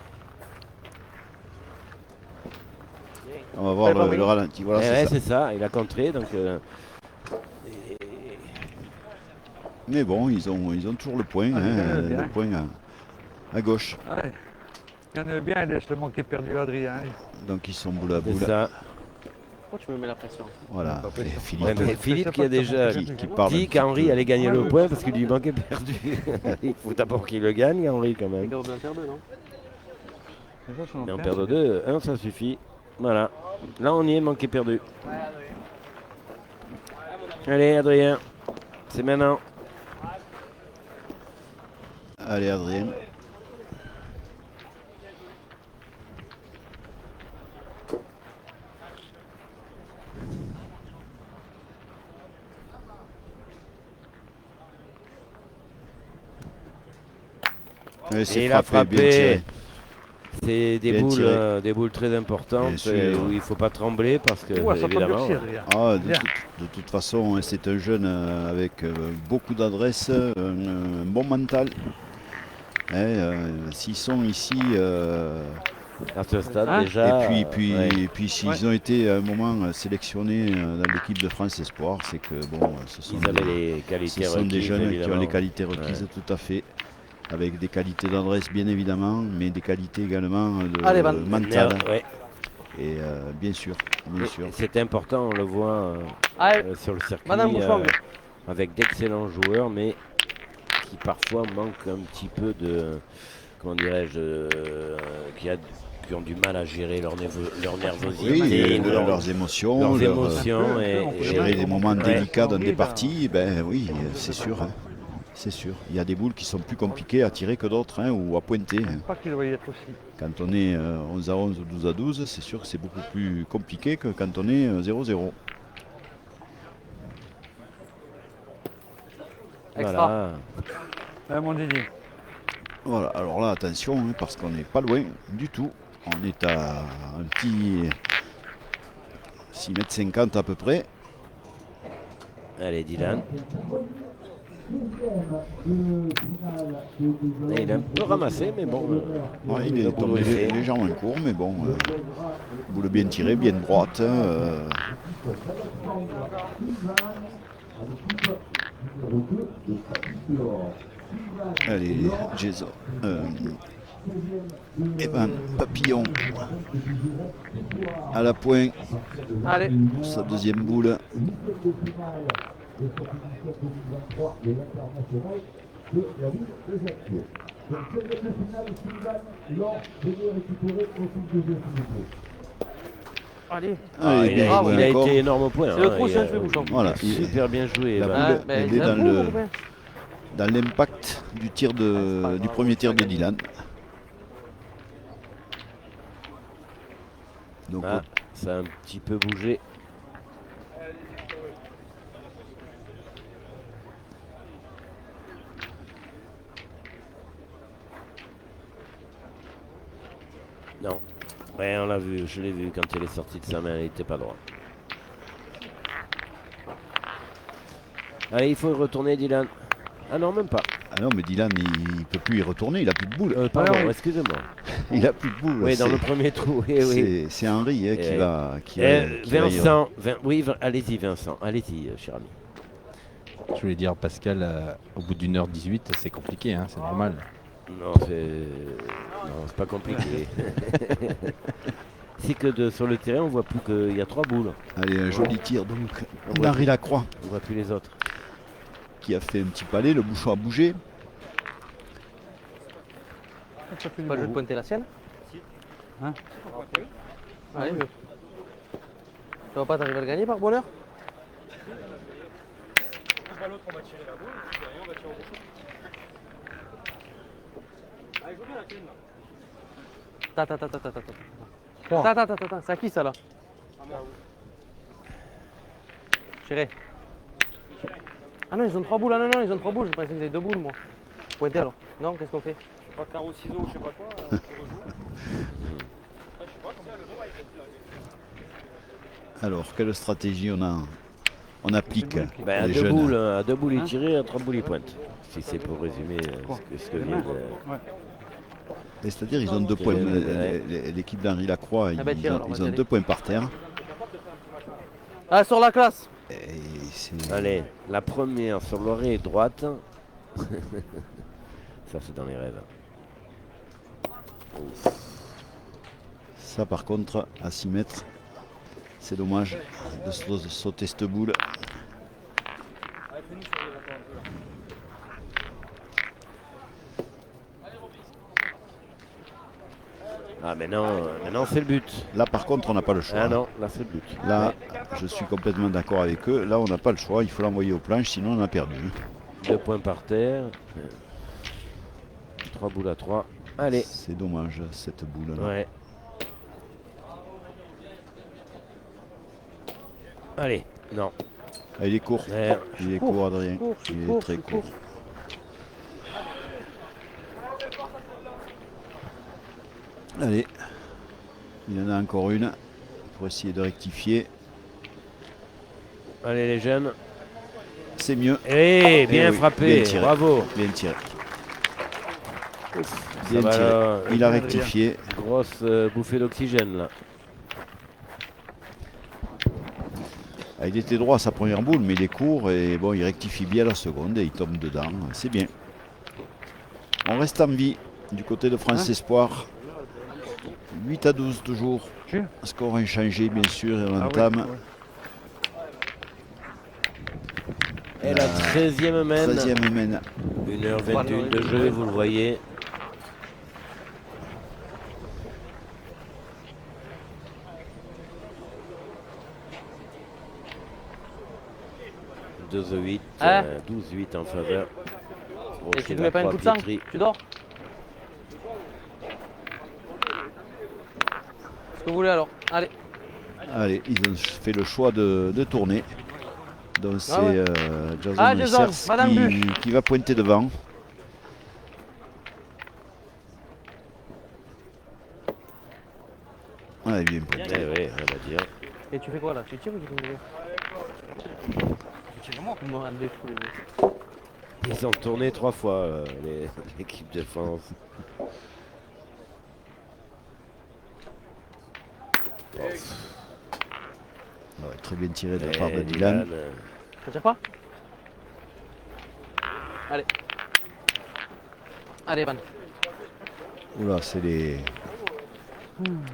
S2: On va voir le ralenti. Voilà,
S1: Ouais,
S2: c'est ça.
S1: c'est ça, il a contré. Donc,
S2: Mais bon, ils ont toujours le point, le point à gauche.
S4: Ouais. Il y en a bien, laisse le manquer perdu Adrien.
S2: Donc ils sont boule à boule.
S1: c'est ça.
S3: Pourquoi tu me mets la pression?
S2: Voilà, et Philippe,
S1: Ouais, mais Philippe qui a déjà
S2: qui parle
S1: dit
S2: un petit
S1: qu'Henri
S2: peu.
S1: allait gagner le point parce qu'il lui manquait perdu. Il faut d'abord qu'il le gagne, Henri, quand
S3: Les
S1: même.
S3: gars, on vient de faire deux, non?
S1: Et on perd de 2, 1 ça suffit. Voilà. Là on y est, manqué perdu. Allez Adrien, c'est maintenant.
S2: Allez Adrien.
S1: Et
S2: c'est
S1: il a
S2: frappé, bien
S1: frappé.
S2: tiré.
S1: C'est
S2: Bien tiré.
S1: des boules très importantes
S2: Bien sûr.
S1: où il ne faut pas trembler parce que
S4: Ouais, ça peut
S1: évidemment.
S4: durcir, Adrien.
S2: Ah,
S4: Bien.
S2: de toute façon, c'est un jeune avec beaucoup d'adresse, un bon mental. S'ils sont ici,
S1: À ce stade
S4: Hein?
S1: déjà.
S2: et
S1: ouais.
S2: puis s'ils ont été à un moment sélectionnés dans l'équipe de France Espoir, c'est que bon, ce sont
S1: Ils avaient
S2: des,
S1: les
S2: ce
S1: qualités
S2: sont des
S1: requises,
S2: jeunes qui ont
S1: évidemment.
S2: les qualités requises, tout à fait. Avec des qualités d'adresse bien évidemment, mais des qualités également
S3: Allez, Van.
S2: mentales.
S1: Ouais.
S2: Et bien sûr, bien sûr.
S1: C'est important, on le voit
S3: Allez,
S1: sur le circuit
S3: Madame Bouchon.
S1: avec d'excellents joueurs, mais qui parfois manquent un petit peu de, comment dirais-je, qui ont du mal à gérer leur nervosité,
S2: Oui,
S1: leur-
S2: leurs émotions,
S1: leurs émotions et
S2: gérer des moments
S1: ouais.
S2: délicats dans des parties, ben oui, c'est sûr. Hein. C'est sûr. Il y a des boules qui sont plus compliquées à tirer que d'autres, hein, ou à pointer. Hein.
S4: Pas qu'il doit y être aussi.
S2: Quand on est 11 à 11 ou 12 à 12, c'est sûr que c'est beaucoup plus compliqué que quand on est 0-0.
S3: Extra.
S1: Voilà.
S4: Mon Didier.
S2: Voilà, alors là, attention, hein, parce qu'on n'est pas loin du tout. On est à un petit 6,50 m à peu près.
S1: Allez Dylan. Et il a un peu ramassé, mais bon.
S2: Ouais, il
S1: le
S2: est
S1: boulot
S2: tombé
S1: est fait.
S2: légèrement court, mais bon, boule bien tirée, bien droite. Allez, Jason. Evan Papillon à la pointe,
S3: Allez.
S2: sa deuxième boule.
S3: Allez.
S1: Ah,
S2: Allez,
S1: il a,
S2: bien
S1: il
S2: joué
S1: a
S2: encore.
S1: été énorme au point.
S3: C'est le
S1: hein,
S3: trou,
S1: et,
S3: c'est un cheveu bouchon.
S2: Voilà,
S1: super bien joué.
S2: La
S1: Evan.
S2: boule,
S3: Ah, ben,
S2: elle est
S3: c'est un
S2: dans
S3: trou,
S2: le-
S3: Robin.
S2: dans l'impact du tir du premier tir de Dylan. Donc
S1: Ah, ça a un petit peu bougé. Non. Ouais, on l'a vu, je l'ai vu quand elle est sortie de sa main, elle n'était pas droite. Allez, il faut y retourner, Dylan. Ah non, même pas.
S2: ah non, mais Dylan, il peut plus y retourner, il a plus de boule.
S1: Pardon,
S4: oui.
S1: excusez-moi.
S2: Il a plus de boule.
S1: Oui, dans
S2: c'est-
S1: le premier trou, oui, oui.
S2: c'est Henri hein, qui
S1: Eh,
S2: va. Qui va y-
S1: Vincent, oui, allez-y, Vincent. Allez-y, cher ami.
S6: Je voulais dire, Pascal, au bout d'une heure 18, c'est compliqué, hein, c'est normal.
S1: Non, c'est pas compliqué. C'est que sur le terrain, on voit plus qu'il y a 3 boules.
S2: Allez, un joli tir donc
S1: On voit
S2: d'Henri
S1: plus-
S2: Lacroix
S1: On voit plus les autres.
S2: qui a fait un petit palais, le bouchon a bougé.
S3: Pas le jeu de pointer la sienne.
S4: Hein?
S3: Allez, mieux. Tu vas pas t'arriver à le gagner par bonheur? Attends, c'est à qui ça là? Chérie. Ah non, ils ont 3 boules, ah non, ils ont 3 boules, je pensais qu'ils avaient 2 boules moi. Pointer alors. Non, qu'est-ce qu'on fait?
S9: Pas de carreau ciseaux, je sais pas quoi.
S2: Alors, quelle stratégie on applique
S1: Ben, à
S2: les
S1: 2
S2: jeunes
S1: boules, à 2 boules, il tirait, à 3 boules, il pointe. Si c'est pour résumer ce que vient de.
S2: Et c'est-à-dire ils ont 2 points. L'équipe d'Henri Lacroix,
S3: Ah bah, tiens, alors, on va
S2: ils ont
S3: y aller.
S2: 2 points par terre.
S3: Ah, sur la classe!
S2: Et c'est-
S1: Allez, la première sur l'oreille droite. Ça, c'est dans les rêves.
S2: Ça par contre, à 6 mètres, c'est dommage de sauter cette boule.
S1: Ah, maintenant c'est le but.
S2: Là par contre, on n'a pas le choix.
S1: Ah non, là c'est le but.
S2: Là, je suis complètement d'accord avec eux. Là, on n'a pas le choix. Il faut l'envoyer aux planches, sinon on a perdu.
S1: 2 points par terre. 3 boules à 3. Allez.
S2: C'est dommage, cette boule.
S1: Ouais. Allez, non.
S2: Ah, il est court.
S1: Ouais.
S2: Il est court, Adrien. Il est très court. Allez. Il y en a encore une pour essayer de rectifier.
S1: Allez les jeunes.
S2: C'est mieux.
S1: Eh, bien
S2: oui,
S1: frappé,
S2: bien tiré.
S1: bravo.
S2: Bien tiré.
S1: Ça
S2: Bien
S1: va,
S2: tiré.
S1: là.
S2: Il a rectifié.
S1: Grosse bouffée d'oxygène là.
S2: Ah, il était droit à sa première boule, mais il est court et bon, il rectifie bien la seconde et il tombe dedans. C'est bien. On reste en vie du côté de France Espoir. 8-12 toujours. Score inchangé bien sûr et on entame.
S1: Et la 13e mène.
S2: 13e mène.
S1: 1h21 de jeu, vous le voyez. « 12-8,
S3: Hein
S1: 12-8 en faveur.
S3: Et tu ne mets pas un coup de sang? Tu dors? Ce que vous voulez alors. Allez.
S2: Allez, ils ont fait le choix de tourner. Donc c'est
S3: ouais.
S2: Jason
S3: Ah, Jason,
S2: Lessers
S3: Madame Buch.
S2: qui va pointer devant. Ouais, bien pointé.
S1: Eh oui, on va dire.
S3: Et tu fais quoi là? Tu tires ou tu fais
S9: Tu tires moi.
S3: moi, un des fous, les mecs.
S1: Ils ont tourné 3 fois, l'équipe de France.
S2: Ouais, très bien tiré de la
S1: Eh,
S2: part de Dylan.
S3: Ça tire pas? Allez. Allez, Van.
S2: Oula, c'est les.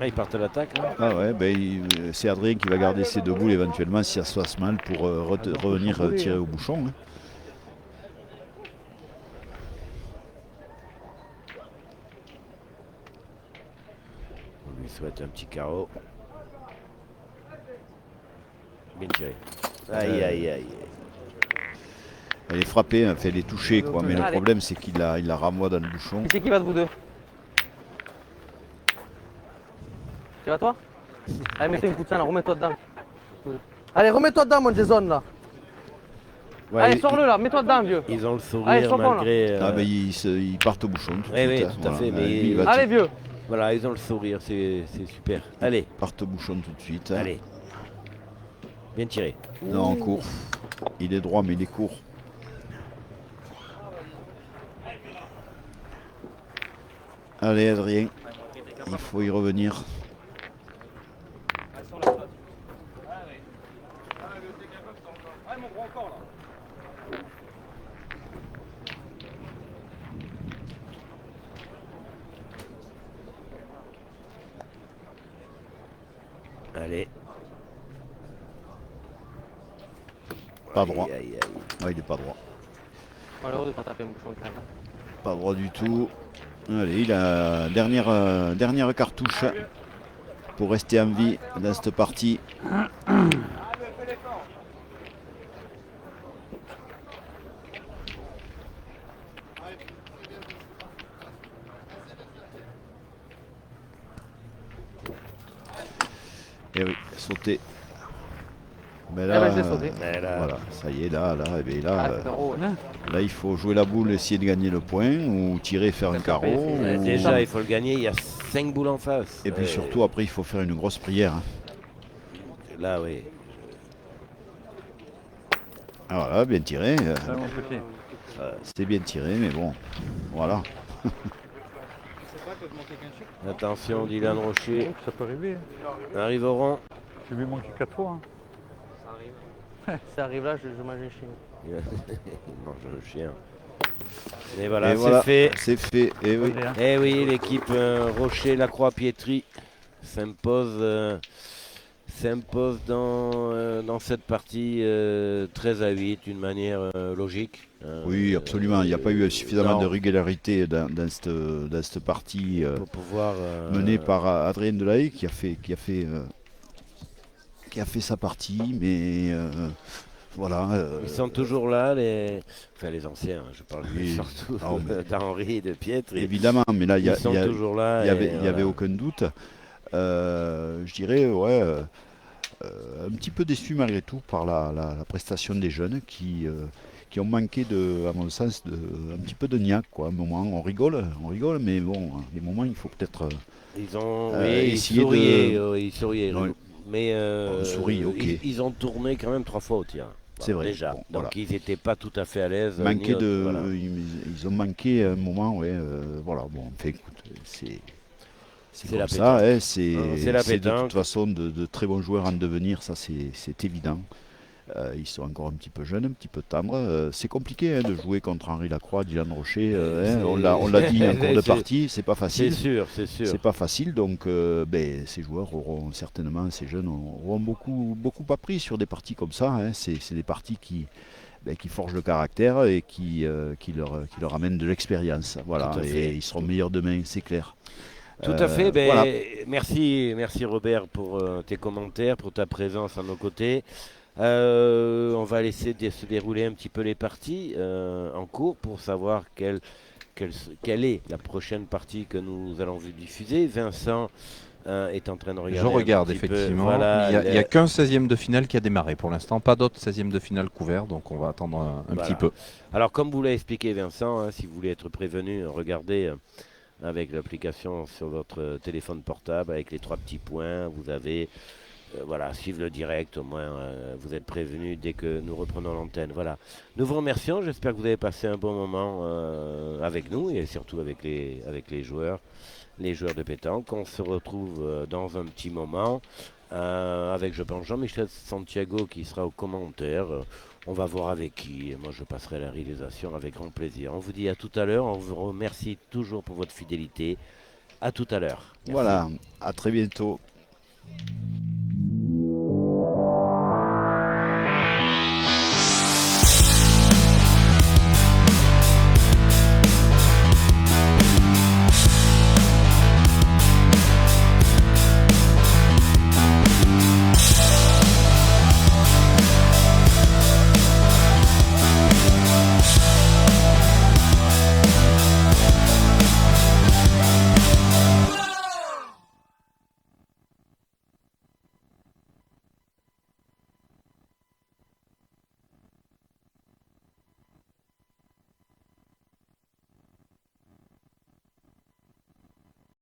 S1: Ah, ils partent à l'attaque là.
S2: Ah ouais, ben, c'est Adrien qui va garder ses 2 boules éventuellement si ça se passe mal pour revenir tirer au bouchon. Hein.
S1: On lui souhaite un petit carreau. Bien tiré. Aïe, aïe, aïe.
S2: Elle est frappée, hein, elle est touchée quoi, mais le
S3: Allez.
S2: problème c'est qu'il la renvoie dans le bouchon.
S3: Qui c'est qui va de vous deux? Tu vas toi? Allez, mettez un coup de sang là, remets-toi dedans. Allez, remets-toi dedans, mon Jason là.
S1: Ouais,
S3: Allez,
S1: ils-
S3: sors-le là, mets-toi dedans, vieux.
S1: Ils ont le sourire
S3: Allez, sors-moi, là.
S1: malgré.
S2: Ah ben ils partent au bouchon tout de
S1: Oui,
S2: suite.
S1: oui,
S2: hein,
S1: tout à fait,
S2: voilà.
S1: mais-
S2: Lui, il va
S3: Allez, vieux.
S1: Voilà, ils ont le sourire, c'est super. Allez,
S2: Ils partent au bouchon tout de suite. hein.
S1: allez. Bien tiré.
S2: Non, en court. Il est droit mais il est court. Allez Adrien, il faut y revenir.
S1: Allez.
S2: Pas droit.
S1: Aïe, aïe, aïe.
S2: Ouais, il est pas droit.
S3: Malheureux de pas taper un bouchon de crème.
S2: Pas droit du tout. Allez, il a dernière cartouche pour rester en vie dans cette partie. Et oui, sauter. Mais là,
S3: ben, je l'ai sauté.
S1: Mais là,
S2: voilà, ça y est, là, eh bien, là,
S3: Ah, c'est carreau, ouais.
S2: là, il faut jouer la boule, essayer de gagner le point, ou tirer, faire un carreau.
S1: ouais,
S2: ou-
S1: déjà, il faut le gagner. Il y a 5 boules en face.
S2: Et puis surtout, après, il faut faire une grosse prière. Hein.
S1: Là, oui.
S2: Ah, voilà, bien tiré.
S4: Ah, mon petit.
S2: C'était bien tiré, mais bon, voilà.
S1: Attention, Dylan Rocher
S4: Ça peut arriver.
S1: arrive au rond.
S4: Je lui ai manqué 4 fois. Hein.
S3: Ça arrive là, je mange un chien.
S1: Il mange le chien. Et voilà,
S2: Et
S1: c'est
S2: voilà,
S1: fait.
S2: c'est fait. Et oui.
S4: Allez, hein.
S1: Eh oui, l'équipe Rocher-Lacroix-Pietri s'impose dans cette partie 13-8 d'une manière logique.
S2: Oui, absolument. Il n'y a pas eu suffisamment
S1: non.
S2: de régularité dans cette partie
S1: Pour pouvoir
S2: menée par Adrien Delahaye qui a fait sa partie, mais voilà.
S1: Ils sont toujours là, les anciens, je parle
S2: Oui.
S1: surtout
S2: Ah, mais-
S1: d'Henri, de Pietri.
S2: Évidemment, mais là, il
S1: Ils sont toujours là.
S2: n'y
S1: et
S2: avait
S1: voilà.
S2: aucun doute. Je dirais, ouais, un petit peu déçu malgré tout par la prestation des jeunes qui ont manqué, à mon sens, un petit peu de niaque. Quoi. À un moment, on rigole, mais bon, à des moments, il faut peut-être
S1: Ils ont
S2: essayer
S1: ils souriaient.
S2: Ouais.
S1: Mais
S2: On sourit, ok.
S1: ils ont tourné quand même 3 fois au tir.
S2: C'est vrai.
S1: Déjà.
S2: Bon,
S1: Donc
S2: voilà.
S1: ils n'étaient pas tout à fait à l'aise.
S2: manqué
S1: ni-
S2: de,
S1: voilà.
S2: ils ont manqué à un moment, ouais. Voilà, bon, enfin, écoute, c'est
S1: C'est
S2: comme
S1: la
S2: ça,
S1: pétanque.
S2: hein, c'est
S1: C'est la
S2: de
S1: pétanque.
S2: toute façon de très bons joueurs en devenir, ça c'est évident. Ils sont encore un petit peu jeunes, un petit peu tendres. C'est compliqué hein, de jouer contre Henri Lacroix, Dylan Rocher. Hein, on l'a dit en cours de partie, c'est pas
S1: C'est
S2: facile.
S1: sûr, c'est sûr.
S2: C'est pas facile, donc ces joueurs auront certainement, ces jeunes auront beaucoup appris sur des parties comme ça. Hein. C'est des parties qui forgent le caractère et qui leur amènent de l'expérience. Voilà,
S1: Tout à
S2: et
S1: fait.
S2: ils seront meilleurs demain, c'est clair.
S1: Tout à fait.
S2: Voilà.
S1: Merci Robert pour tes commentaires, pour ta présence à nos côtés. On va laisser se dérouler un petit peu les parties en cours pour savoir quelle est la prochaine partie que nous allons vous diffuser. Vincent est en train de regarder.
S6: Je regarde
S1: un petit peu.
S6: effectivement.
S1: Voilà,
S6: Il n'y a qu'un 16e de finale qui a démarré pour l'instant. Pas d'autres 16e de finale couverts, donc on va attendre un
S1: Voilà.
S6: petit peu.
S1: Alors, comme vous l'a expliqué Vincent, hein, si vous voulez être prévenu, regardez avec l'application sur votre téléphone portable avec les 3 petits points. Vous avez, suivre le direct, au moins vous êtes prévenu dès que nous reprenons l'antenne. Voilà. Nous vous remercions. J'espère que vous avez passé un bon moment avec nous et surtout avec les joueurs de pétanque. On se retrouve dans un petit moment avec, je pense, Jean-Michel Santiago qui sera aux commentaires. On va voir avec qui. Moi, je passerai à la réalisation avec grand plaisir. On vous dit à tout à l'heure. On vous remercie toujours pour votre fidélité. À tout à l'heure. Merci.
S2: Voilà, à très bientôt.